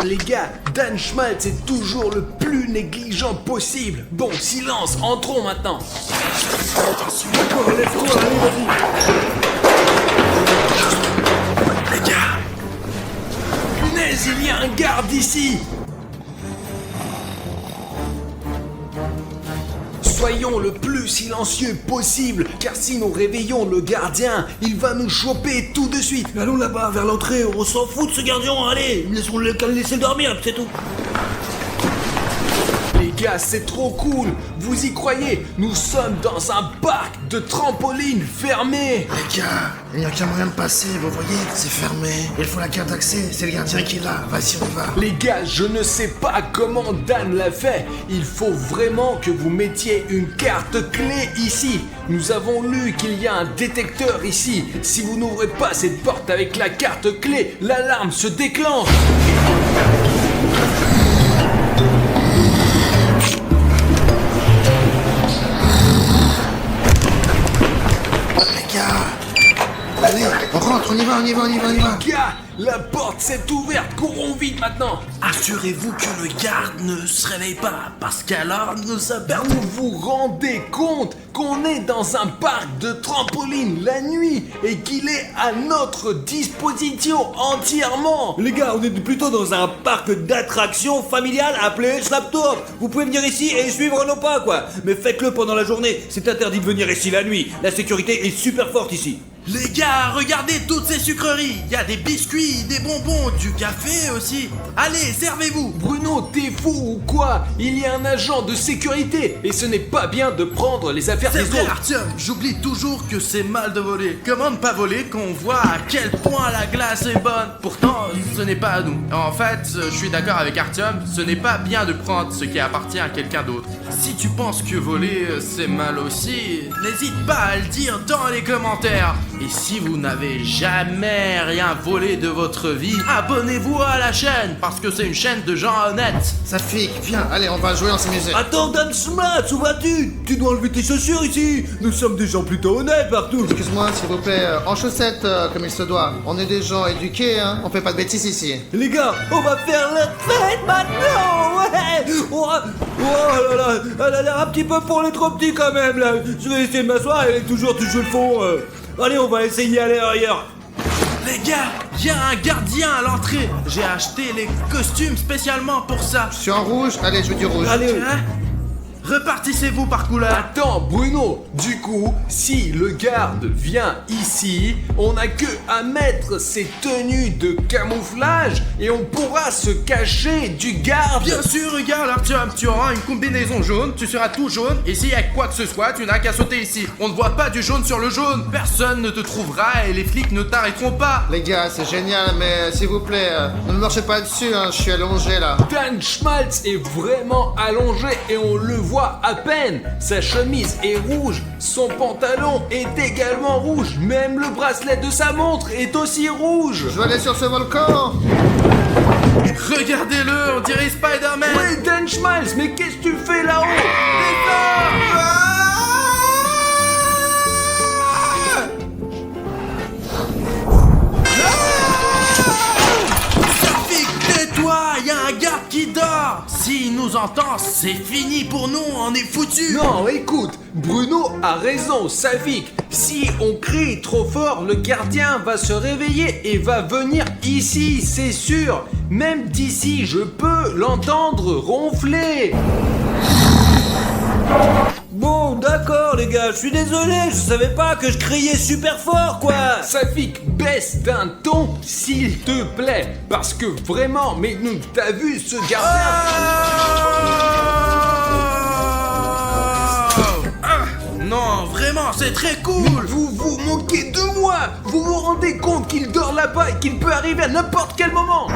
Les gars, Dan Schmaltz est toujours le plus négligent possible. Bon, silence, entrons maintenant. Les gars, punaise, il y a un garde ici. Soyons le plus silencieux possible, car si nous réveillons le gardien, il va nous choper tout de suite. Allons là-bas, vers l'entrée, on s'en fout de ce gardien, allez, laissons-le laisser dormir, c'est tout. Les gars, c'est trop cool. Vous y croyez? Nous sommes dans un parc de trampoline fermé. Les gars, il n'y a qu'un moyen de passer, vous voyez, c'est fermé. Il faut la carte d'accès, c'est le gardien qui l'a. Vas-y, on y va. Les gars, je ne sais pas comment Dan l'a fait. Il faut vraiment que vous mettiez une carte clé ici. Nous avons lu qu'il y a un détecteur ici. Si vous n'ouvrez pas cette porte avec la carte clé, l'alarme se déclenche. Les gars, allez, on rentre, on y va. Gars, la porte s'est ouverte. Courons vite maintenant. Assurez-vous que le garde ne se réveille pas, parce qu'alors nous avons... Vous vous rendez compte qu'on est dans un parc de trampoline la nuit et qu'il est à notre disposition entièrement. Les gars, on est plutôt dans un parc d'attractions familiales appelé Slaptop. Vous pouvez venir ici et suivre nos pas, quoi. Mais faites-le pendant la journée, c'est interdit de venir ici la nuit. La sécurité est super forte ici. Les gars, regardez toutes ces sucreries. Il y a des biscuits, des bonbons, du café aussi. Allez, servez-vous. Bruno, t'es fou ou quoi? Il y a un agent de sécurité et ce n'est pas bien de prendre les affaires C'est des vrai, autres. Artyom, j'oublie toujours que c'est mal de voler. Comment ne pas voler quand on voit à quel point la glace est bonne? Pourtant, ce n'est pas à nous. En fait, je suis d'accord avec Artyom, ce n'est pas bien de prendre ce qui appartient à quelqu'un d'autre. Si tu penses que voler, c'est mal aussi, n'hésite pas à le dire dans les commentaires. Et si vous n'avez jamais rien volé de votre vie, abonnez-vous à la chaîne, parce que c'est une chaîne de gens honnêtes. Safik, viens, allez, on va jouer, on s'amuser. Attends, Dan Schmaltz, où vas-tu? Tu dois enlever tes chaussures ici. Nous sommes des gens plutôt honnêtes partout. Excuse-moi, s'il vous plaît, en chaussettes, comme il se doit. On est des gens éduqués, hein, on fait pas de bêtises ici. Les gars, on va faire la fête maintenant, ouais. Oh là là, elle a l'air un petit peu pour les trop petits quand même là. Je vais essayer de m'asseoir, elle est toujours le fond. Allez, on va essayer à l'intérieur. Les gars, il y a un gardien à l'entrée. J'ai acheté les costumes spécialement pour ça. Je suis en rouge, allez, je veux du rouge. Allez, Hein? Repartissez-vous par couleur. Attends, Bruno, du coup, si le garde vient ici, on n'a que à mettre ses tenues de camouflage et on pourra se cacher du garde. Bien sûr, regarde Artyom, tu auras une combinaison jaune, tu seras tout jaune, et s'il y a quoi que ce soit, tu n'as qu'à sauter ici. On ne voit pas du jaune sur le jaune, personne ne te trouvera et les flics ne t'arrêteront pas. Les gars, c'est génial, mais s'il vous plaît, ne me marchez pas dessus, hein, je suis allongé là. Dan Schmaltz est vraiment allongé et on le voit à peine. Sa chemise est rouge, son pantalon est également rouge, même le bracelet de sa montre est aussi rouge. Je veux aller sur ce volcan. Regardez-le, on dirait Spider-Man. Ouais, Dan Schmaltz, mais qu'est-ce que tu fais là-haut? Safik, tais-toi, il y a un garde qui dort. S'il nous entend, c'est fini pour nous, on est foutus. Non, écoute, Bruno a raison, Safik. Si on crie trop fort, le gardien va se réveiller et va venir ici, c'est sûr. Même d'ici, je peux l'entendre ronfler. bon, d'accord les gars, je suis désolé, je savais pas que je criais super fort quoi. Safik, baisse d'un ton, s'il te plaît. Parce que vraiment, mais nous, t'as vu ce gardien? Non, vraiment, c'est très cool. Vous vous moquez de moi. Vous vous rendez compte qu'il dort là-bas et qu'il peut arriver à n'importe quel moment?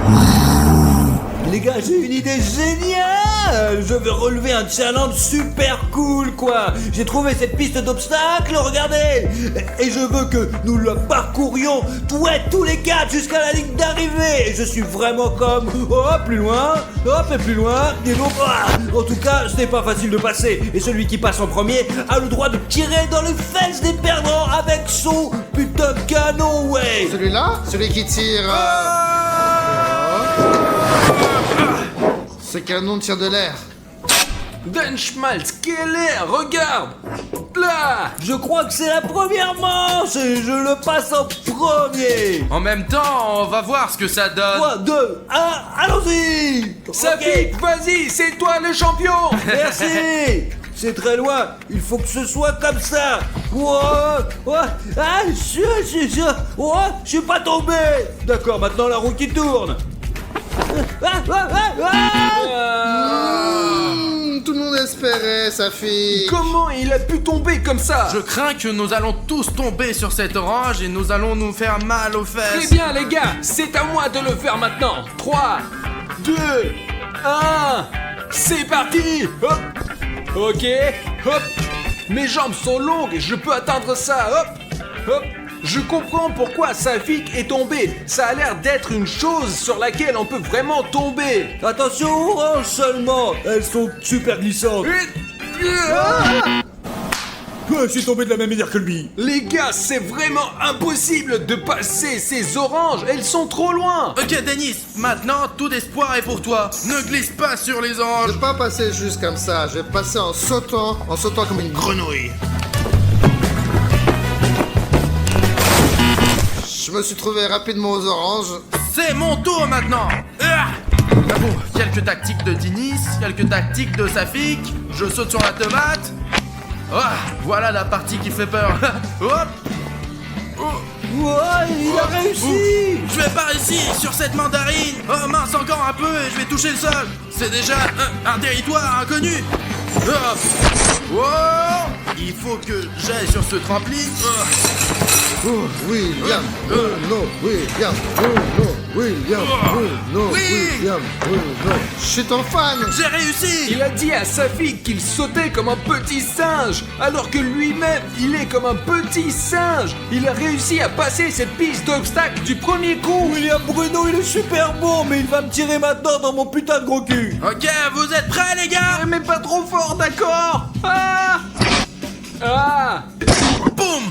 Les gars, j'ai une idée géniale. Je vais relever un challenge super cool, quoi. J'ai trouvé cette piste d'obstacles, regardez. Et je veux que nous la parcourions tous les quatre jusqu'à la ligne d'arrivée. Et je suis vraiment comme, plus loin, hop, et plus loin. Et donc, en tout cas, ce n'est pas facile de passer. Et celui qui passe en premier a le droit de tirer dans les fesses des perdants avec son putain de canon, ouais. Celui-là? Celui qui tire... Ce canon tire de l'air. Denschmalz, quel est? Regarde! Là! Je crois que c'est la première manche et je le passe en premier. En même temps, on va voir ce que ça donne. 3, 2, 1, allons-y. Safik, Ok. vas-y, c'est toi le champion! Merci. C'est très loin, il faut que ce soit comme ça. Je suis pas tombé. D'accord, maintenant la roue qui tourne. Tout le monde espérait, sa fille. Comment il a pu tomber comme ça? Je crains que nous allons tous tomber sur cette orange et nous allons nous faire mal aux Très fesses. bien les gars, c'est à moi de le faire maintenant. 3, 2, 1, c'est parti. Hop. Ok, hop. Mes jambes sont longues et je peux atteindre ça. Hop, hop. Je comprends pourquoi Safik est tombé. Ça a l'air d'être une chose sur laquelle on peut vraiment tomber. Attention aux oranges seulement, elles sont super glissantes. Je suis tombé de la même manière que lui. Les gars, c'est vraiment impossible de passer ces oranges. Elles sont trop loin. Ok Denis, maintenant tout espoir est pour toi. Ne glisse pas sur les Je oranges. vais pas passer juste comme ça, je vais passer en sautant comme une grenouille. Je me suis trouvé rapidement aux oranges. C'est mon tour maintenant. Bon, quelques tactiques de Denis, quelques tactiques de Safik. Je saute sur la tomate. Voilà la partie qui fait peur. Hop. Ouais, il a réussi. Je vais par ici, sur cette mandarine. Oh mince, encore un peu et je vais toucher le sol. C'est déjà un territoire inconnu. Hop. Wow. Il faut que j'aille sur ce trampoline. William, Bruno, William, Bruno, William, Bruno, Oui. William, Bruno. Je suis ton fan. J'ai réussi. Il a dit à Safik qu'il sautait comme un petit singe, alors que lui-même, il est comme un petit singe. Il a réussi à passer cette piste d'obstacles du premier coup. William Bruno, il est super bon, mais il va me tirer maintenant dans mon putain de gros cul. Ok, vous êtes prêts les gars? Mais pas trop fort, d'accord? Ah! Ah! Boum.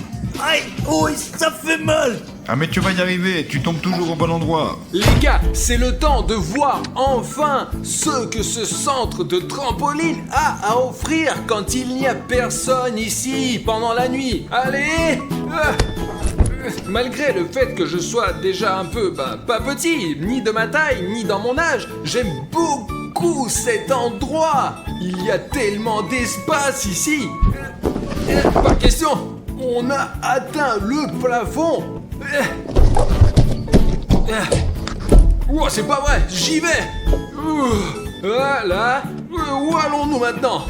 Aïe, oh, ça fait mal. Ah mais tu vas y arriver, tu tombes toujours au bon endroit. Les gars, c'est le temps de voir enfin ce que ce centre de trampoline a à offrir quand il n'y a personne ici pendant la nuit. Allez! Malgré le fait que je sois déjà un peu, pas petit, ni de ma taille, ni dans mon âge, j'aime beaucoup cet endroit. Il y a tellement d'espace ici. Pas question, on a atteint le plafond. Oh, c'est pas vrai, j'y vais. Voilà. Où allons-nous maintenant?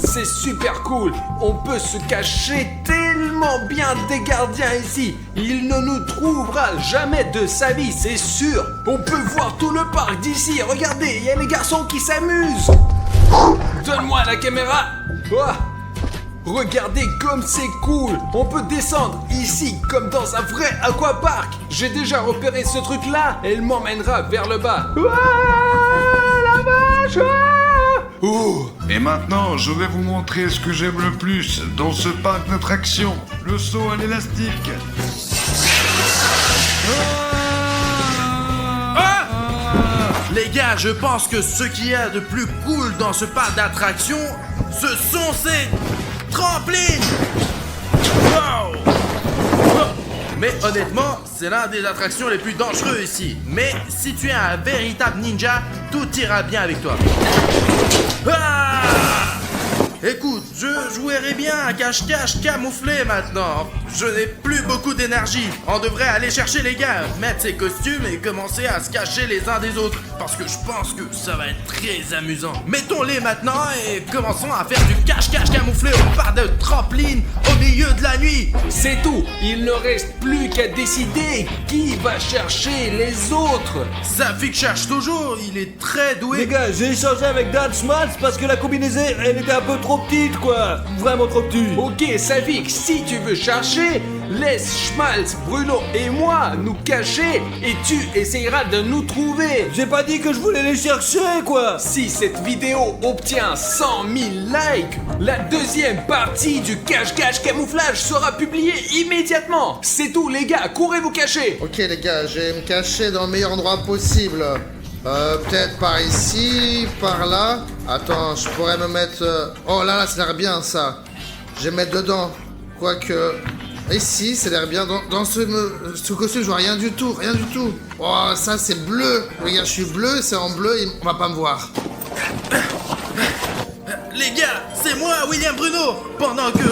C'est super cool. On peut se cacher tellement bien des gardiens ici. Il ne nous trouvera jamais de sa vie, c'est sûr. On peut voir tout le parc d'ici. Regardez, il y a les garçons qui s'amusent. Donne-moi la caméra. Regardez comme c'est cool. On peut descendre ici comme dans un vrai aquapark. J'ai déjà repéré ce truc là. Elle m'emmènera vers le bas. La vache. Et maintenant, je vais vous montrer ce que j'aime le plus dans ce parc d'attractions, le saut à l'élastique. Les gars, je pense que ce qu'il y a de plus cool dans ce parc d'attractions, ce sont ces trampolines. Wow. Mais honnêtement, c'est l'un des attractions les plus dangereuses ici. Mais si tu es un véritable ninja, tout ira bien avec toi. Écoute, je jouerais bien à cache-cache camouflé maintenant. Je n'ai plus beaucoup d'énergie. On devrait aller chercher les gars, mettre ces costumes et commencer à se cacher les uns des autres. Parce que je pense que ça va être très amusant. Mettons-les maintenant et commençons à faire du cache-cache camouflé au parc de trampoline au milieu de la nuit. C'est tout. Il ne reste plus qu'à décider Qui va chercher les autres? Safik cherche toujours, il est très doué. Les gars, j'ai échangé avec Dan Schmaltz parce que la combinaison, elle était un peu trop petite, quoi. Vraiment trop petite. Ok, Savik, si tu veux chercher, laisse Schmaltz, Bruno et moi nous cacher et tu essayeras de nous trouver. J'ai pas dit que je voulais les chercher, quoi. Si cette vidéo obtient 100 000 likes, la deuxième partie du cache-cache camouflage sera publiée immédiatement. C'est tout les gars, courez vous cacher. Ok les gars, je vais me cacher dans le meilleur endroit possible. Peut-être par ici, par là. Attends, je pourrais me mettre... Oh là, ça a l'air bien ça. Je vais me mettre dedans. Quoique... Ici, ça a l'air bien. Dans ce costume, je vois rien du tout, rien du tout. Oh, ça c'est bleu. Regarde, je suis bleu, c'est en bleu, on va pas me voir. Les gars, c'est moi, William Bruno. Pendant que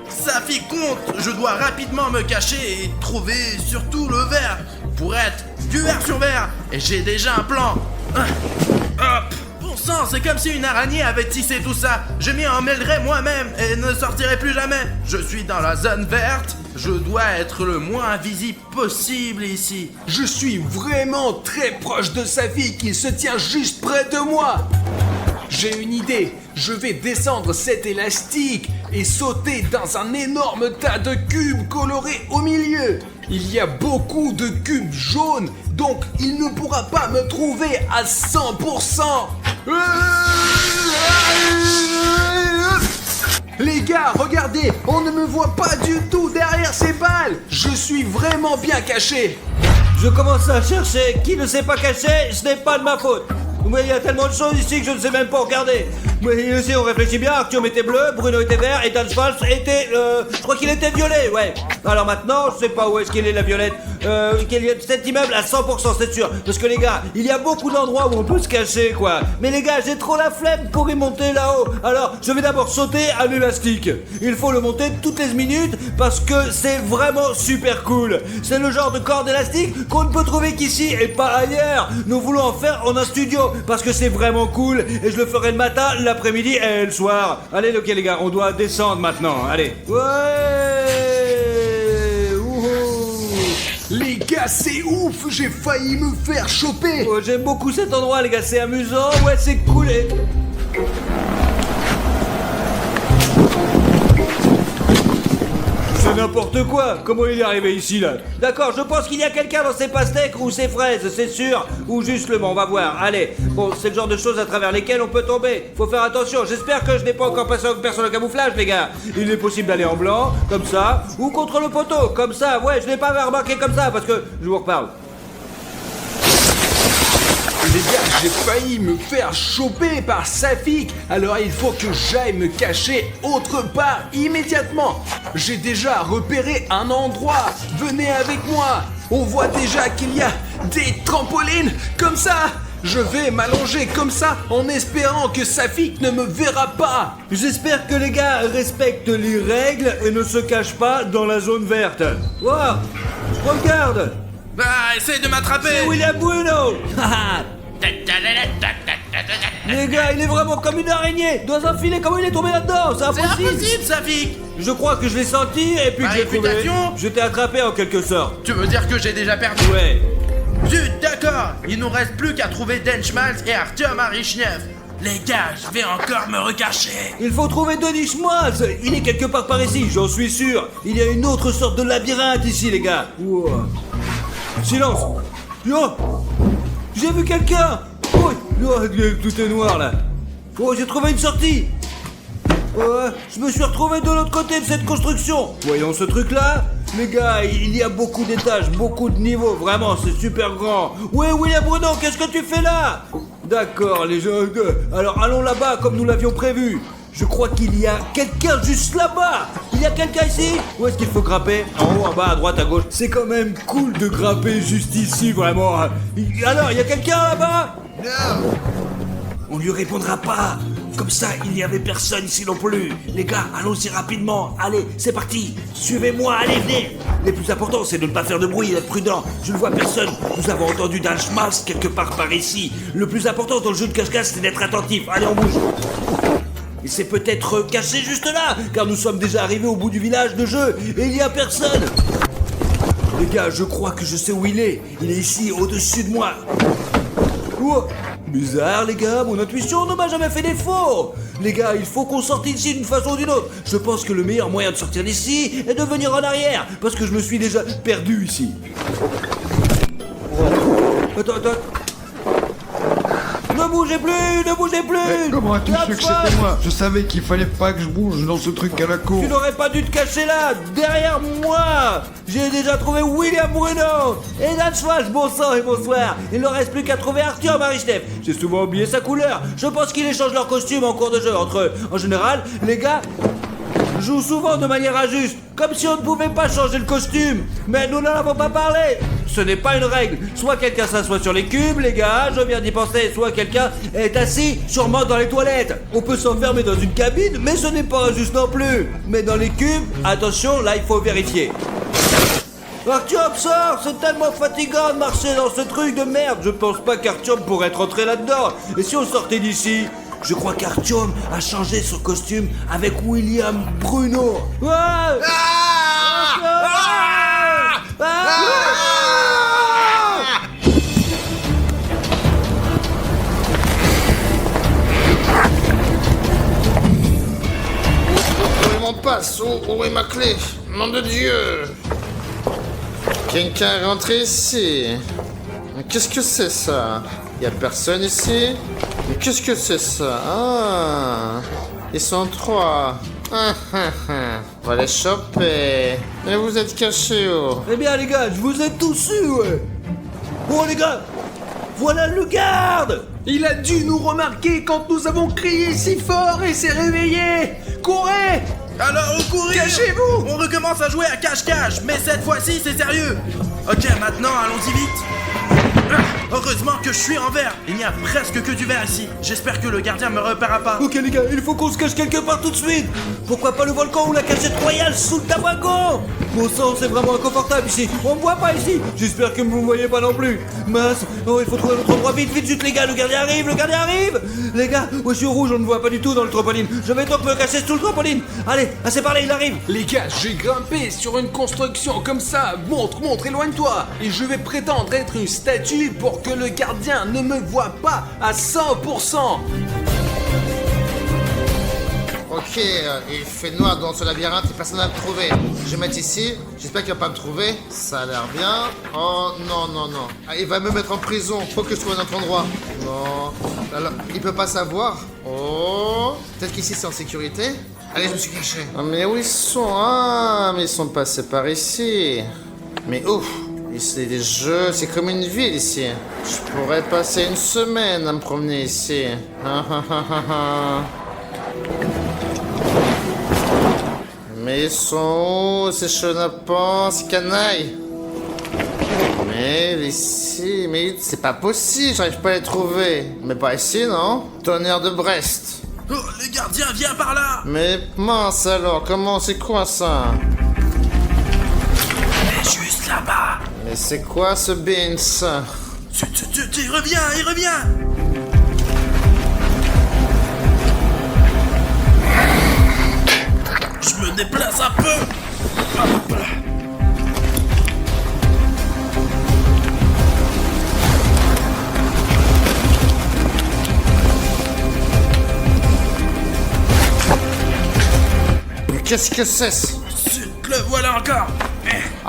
Safik compte, je dois rapidement me cacher et trouver surtout le verre pour être du verre sur verre. Et j'ai déjà un plan. Hop. Bon sang, c'est comme si une araignée avait tissé tout ça. Je m'y emmêlerai moi-même et ne sortirai plus jamais. Je suis dans la zone verte. Je dois être le moins visible possible ici. Je suis vraiment très proche de Savik, il se tient juste près de moi. J'ai une idée, je vais descendre cet élastique et sauter dans un énorme tas de cubes colorés au milieu. Il y a beaucoup de cubes jaunes, donc il ne pourra pas me trouver à 100%. Les gars, regardez, on ne me voit pas du tout derrière ces balles. Je suis vraiment bien caché. Je commence à chercher. Qui ne s'est pas caché, ce n'est pas de ma faute. Mais il y a tellement de choses ici que je ne sais même pas regarder. Mais ici on réfléchit bien, Arthur était bleu, Bruno était vert et Dan Schmaltz était... je crois qu'il était violet, ouais. Alors maintenant, je sais pas où est-ce qu'il est la violette. Cet immeuble à 100%, c'est sûr. Parce que les gars, il y a beaucoup d'endroits où on peut se cacher, quoi. Mais les gars, j'ai trop la flemme pour y monter là-haut. Alors, je vais d'abord sauter à l'élastique. Il faut le monter toutes les minutes parce que c'est vraiment super cool. C'est le genre de corde élastique qu'on ne peut trouver qu'ici et pas ailleurs. Nous voulons en faire en un studio parce que c'est vraiment cool et je le ferai le matin, l'après-midi et le soir. Allez, ok les gars, on doit descendre maintenant. Allez. Ouais. Wouhou. Les gars, c'est ouf, j'ai failli me faire choper. Oh, j'aime beaucoup cet endroit, les gars, c'est amusant. Ouais, c'est cool. C'est n'importe quoi. Comment il est arrivé ici, là? D'accord, je pense qu'il y a quelqu'un dans ces pastèques ou ces fraises, c'est sûr. Ou juste le on va voir. Allez, bon, c'est le genre de choses à travers lesquelles on peut tomber. Faut faire attention. J'espère que je n'ai pas encore passé en personne au camouflage, les gars. Il est possible d'aller en blanc, comme ça, ou contre le poteau, comme ça. Ouais, je l'ai pas remarqué comme ça, parce que je vous reparle. Les gars, j'ai failli me faire choper par Safik, alors il faut que j'aille me cacher autre part immédiatement. J'ai déjà repéré un endroit, venez avec moi. On voit déjà qu'il y a des trampolines, comme ça. Je vais m'allonger comme ça en espérant que Safik ne me verra pas. J'espère que les gars respectent les règles et ne se cachent pas dans la zone verte. Wow, regarde. Bah, essaye de m'attraper. C'est William Bruno. Les gars, il est vraiment comme une araignée dans un filet. Comment il est tombé là-dedans? C'est C'est impossible. impossible, Safik. Je crois que je l'ai senti et puis Par que j'ai trouvé. réputation. Je t'ai attrapé en quelque sorte. Tu veux dire que j'ai déjà perdu? Ouais. Zut, d'accord. Il nous reste plus qu'à trouver Dan Schmaltz et Arthur Marichnev. Les gars, je vais encore me recacher. Il faut trouver Denis Schmaltz. Il est quelque part par ici, j'en suis sûr. Il y a une autre sorte de labyrinthe ici, les gars. Wow. Silence. Yo, j'ai vu quelqu'un. Oh, tout est noir là. Oh, j'ai trouvé une sortie. Je me suis retrouvé de l'autre côté de cette construction. Voyons ce truc là. Les gars, il y a beaucoup d'étages, beaucoup de niveaux. Vraiment, c'est super grand. Ouais, William Bruno, qu'est-ce que tu fais là? D'accord, les gens. Alors allons là-bas comme nous l'avions prévu. Je crois qu'il y a quelqu'un juste là-bas. Il y a quelqu'un ici? Où est-ce qu'il faut grimper? En haut, en bas, à droite, à gauche. C'est quand même cool de grimper juste ici, vraiment. Alors, il y a quelqu'un là-bas? Non. On lui répondra pas. Comme ça, il n'y avait personne ici non plus. Les gars, allons-y rapidement. Allez, c'est parti. Suivez-moi, allez, venez. Le plus important, c'est de ne pas faire de bruit, d'être prudent. Je ne vois personne. Nous avons entendu Dan Schmaltz quelque part par ici. Le plus important dans le jeu de cache-cache, c'est d'être attentif. Allez, on bouge. Il s'est peut-être caché juste là, car nous sommes déjà arrivés au bout du village de jeu et il n'y a personne. Les gars, je crois que je sais où il est. Il est ici, au-dessus de moi. Ouah, bizarre les gars, mon intuition ne m'a jamais fait défaut. Les gars, il faut qu'on sorte d'ici d'une façon ou d'une autre. Je pense que le meilleur moyen de sortir d'ici est de venir en arrière, parce que je me suis déjà perdu ici. Attends. Ne bougez plus, ne bougez plus. Mais comment as-tu su que c'était moi? Je savais qu'il fallait pas que je bouge dans ce truc à la con. Tu n'aurais pas dû te cacher là, derrière moi. J'ai déjà trouvé William Bruno et Natswash, bon sang et bonsoir. Il ne reste plus qu'à trouver Arthur Marie-Steph. J'ai souvent oublié sa couleur. Je pense qu'ils échangent leurs costumes en cours de jeu entre eux. En général, les gars jouent souvent de manière injuste, comme si on ne pouvait pas changer le costume. Mais nous n'en avons pas parlé. Ce n'est pas une règle. Soit quelqu'un s'assoit sur les cubes, les gars, je viens d'y penser, soit quelqu'un est assis, sûrement dans les toilettes. On peut s'enfermer dans une cabine, mais ce n'est pas injuste non plus. Mais dans les cubes, attention, là il faut vérifier. Artyom, sors, c'est tellement fatigant de marcher dans ce truc de merde. Je pense pas qu'Artyom pourrait être rentré là-dedans. Et si on sortait d'ici? Je crois qu'Artyom a changé son costume avec William Bruno. Ouais. Où est mon passe? Où est ma clé? Nom de Dieu! Quelqu'un est rentré ici. Mais qu'est-ce que c'est ça? Y a personne ici? Mais qu'est-ce que c'est ça? Ah! Ils sont 3. On va les choper. Et vous êtes cachés où? Eh bien les gars, je vous ai tous eu, ouais. Bon les gars, voilà le garde. Il a dû nous remarquer quand nous avons crié si fort et s'est réveillé. Courez! Alors, courir! Cachez-vous! On recommence à jouer à cache-cache, mais cette fois-ci, c'est sérieux! Ok, maintenant, allons-y vite! Heureusement que je suis en verre! Il n'y a presque que du verre ici. J'espère que le gardien me repérera pas. Ok les gars, il faut qu'on se cache quelque part tout de suite. Pourquoi pas le volcan ou la cachette royale sous le tabaco? Bon sang, c'est vraiment inconfortable ici. On me voit pas ici. J'espère que vous me voyez pas non plus. Mince. Oh, il faut trouver un autre endroit. Vite, les gars. Le gardien arrive, Les gars, moi je suis au rouge, on ne voit pas du tout dans le trampoline. Je vais donc me cacher sous le trampoline. Allez, assez parlé, il arrive. Les gars, j'ai grimpé sur une construction comme ça. Montre, éloigne-toi. Et je vais prétendre être une statue pour que le gardien ne me voit pas à 100%. Ok, il fait noir dans ce labyrinthe et personne n'a trouvé. Je vais mettre ici, j'espère qu'il va pas me trouver. Ça a l'air bien. Oh non. Ah, il va me mettre en prison. Faut que je trouve un autre endroit. Non. Alors, il peut pas savoir. Oh. Peut-être qu'ici c'est en sécurité. Allez, je me suis caché. Ah, mais où ils sont? Ah, mais ils sont passés par ici. Mais ouf. C'est des jeux, c'est comme une ville ici. Je pourrais passer une semaine à me promener ici. Mais ils sont où ces chenapans, ces canailles? Mais ici, mais c'est pas possible, j'arrive pas à les trouver. Mais pas ici, non? Tonnerre de Brest. Oh, le gardien, viens par là! Mais mince alors, comment, c'est quoi ça? Juste là-bas! Mais c'est quoi ce beans? Tu reviens, il revient! Je me déplace un peu! Hop là. Mais qu'est-ce que c'est? Zut, le voilà encore!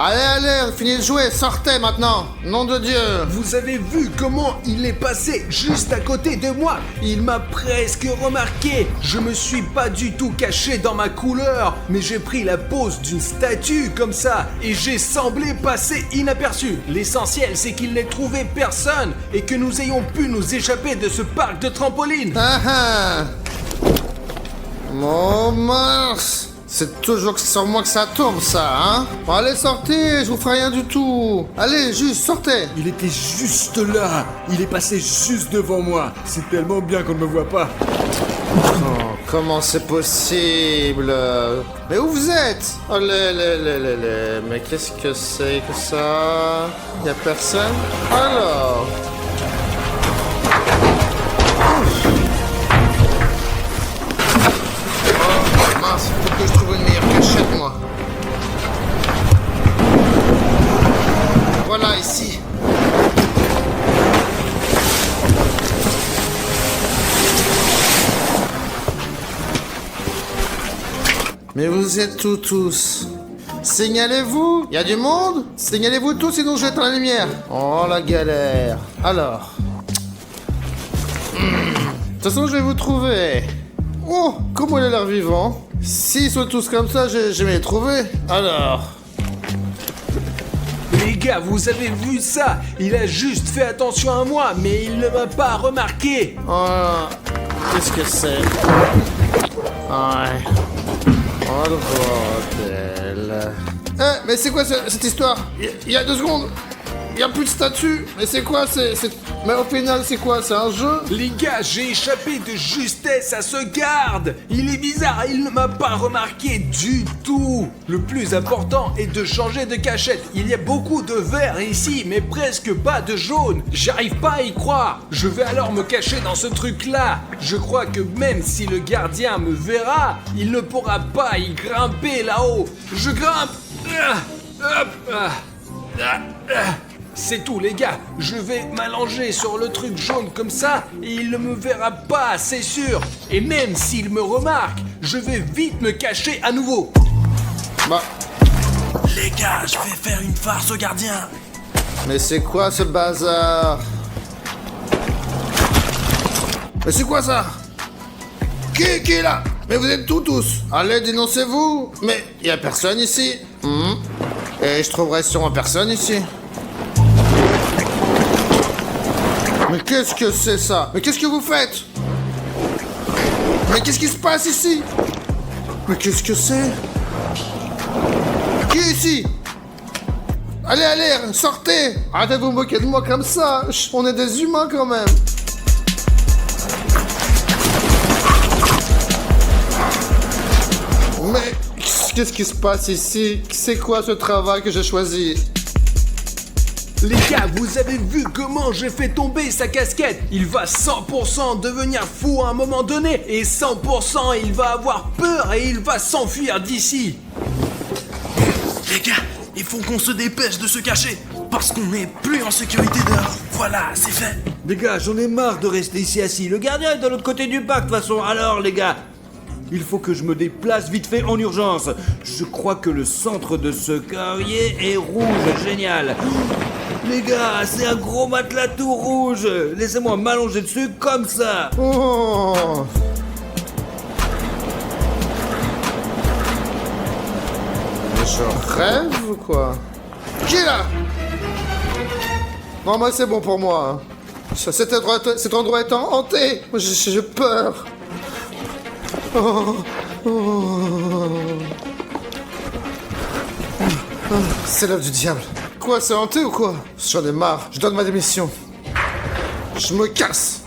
Allez, finis de jouer, sortez maintenant! Nom de Dieu! Vous avez vu comment il est passé juste à côté de moi? Il m'a presque remarqué. Je me suis pas du tout caché dans ma couleur, mais j'ai pris la pose d'une statue comme ça et j'ai semblé passer inaperçu. L'essentiel, c'est qu'il n'ait trouvé personne et que nous ayons pu nous échapper de ce parc de trampoline. Ah. Mon mince! C'est toujours sur moi que ça tombe, ça, hein? Bon, allez, sortez, je vous ferai rien du tout. Allez, juste, sortez. Il était juste là. Il est passé juste devant moi. C'est tellement bien qu'on ne me voit pas. Oh, comment c'est possible? Mais où vous êtes? Oh, mais qu'est-ce que c'est que ça? Y a personne? Alors? Mince, faut que je trouve une meilleure cachette, moi. Mais vous êtes où tous? Signalez-vous. Y a du monde? Signalez-vous tous, sinon je vais éteindre la lumière. Oh la galère. Alors. De toute façon, je vais vous trouver. Oh, comment il a l'air vivant. S'ils sont tous comme ça, je vais les trouver. Alors. Les gars, vous avez vu ça? Il a juste fait attention à moi, mais il ne m'a pas remarqué. Oh, qu'est-ce que c'est? Ouais. Oh le bordel. Mais c'est quoi cette histoire? Il y a 2 secondes. Il y a plus de statue. Mais c'est quoi? Mais au final, c'est quoi? C'est un jeu? Les gars, j'ai échappé de justesse à ce garde. Il est bizarre, il ne m'a pas remarqué du tout. Le plus important est de changer de cachette. Il y a beaucoup de vert ici, mais presque pas de jaune. J'arrive pas à y croire. Je vais alors me cacher dans ce truc-là. Je crois que même si le gardien me verra, il ne pourra pas y grimper là-haut. Je grimpe. C'est tout les gars, je vais m'allonger sur le truc jaune comme ça et il ne me verra pas, c'est sûr. Et même s'il me remarque, je vais vite me cacher à nouveau. Bah. Les gars, je vais faire une farce au gardien. Mais c'est quoi ce bazar? Mais c'est quoi ça? Qui est là? Mais vous êtes tous. Allez, dénoncez-vous. Mais y a personne ici. Et je trouverai sûrement personne ici. Mais qu'est-ce que c'est ça? Mais qu'est-ce que vous faites? Mais qu'est-ce qui se passe ici? Mais qu'est-ce que c'est? Qui est ici? Allez, sortez! Arrêtez de vous moquer de moi comme ça! On est des humains quand même! Mais qu'est-ce qui se passe ici? C'est quoi ce travail que j'ai choisi? Les gars, vous avez vu comment j'ai fait tomber sa casquette? Il va 100% devenir fou à un moment donné et 100% il va avoir peur et il va s'enfuir d'ici. Les gars, il faut qu'on se dépêche de se cacher, parce qu'on n'est plus en sécurité dehors. Voilà, c'est fait. Les gars, j'en ai marre de rester ici assis. Le gardien est de l'autre côté du parc de toute façon. Alors les gars, il faut que je me déplace vite fait en urgence. Je crois que le centre de ce carrier est rouge. Génial. Les gars, c'est un gros matelas tout rouge. Laissez-moi m'allonger dessus comme ça. Oh! Mais je rêve ou quoi? Qui est là? Non, moi c'est bon pour moi. Cet endroit est hanté. J'ai peur. Oh. C'est l'œuvre du diable. Quoi, c'est hanté ou quoi? J'en ai marre. Je donne ma démission. Je me casse.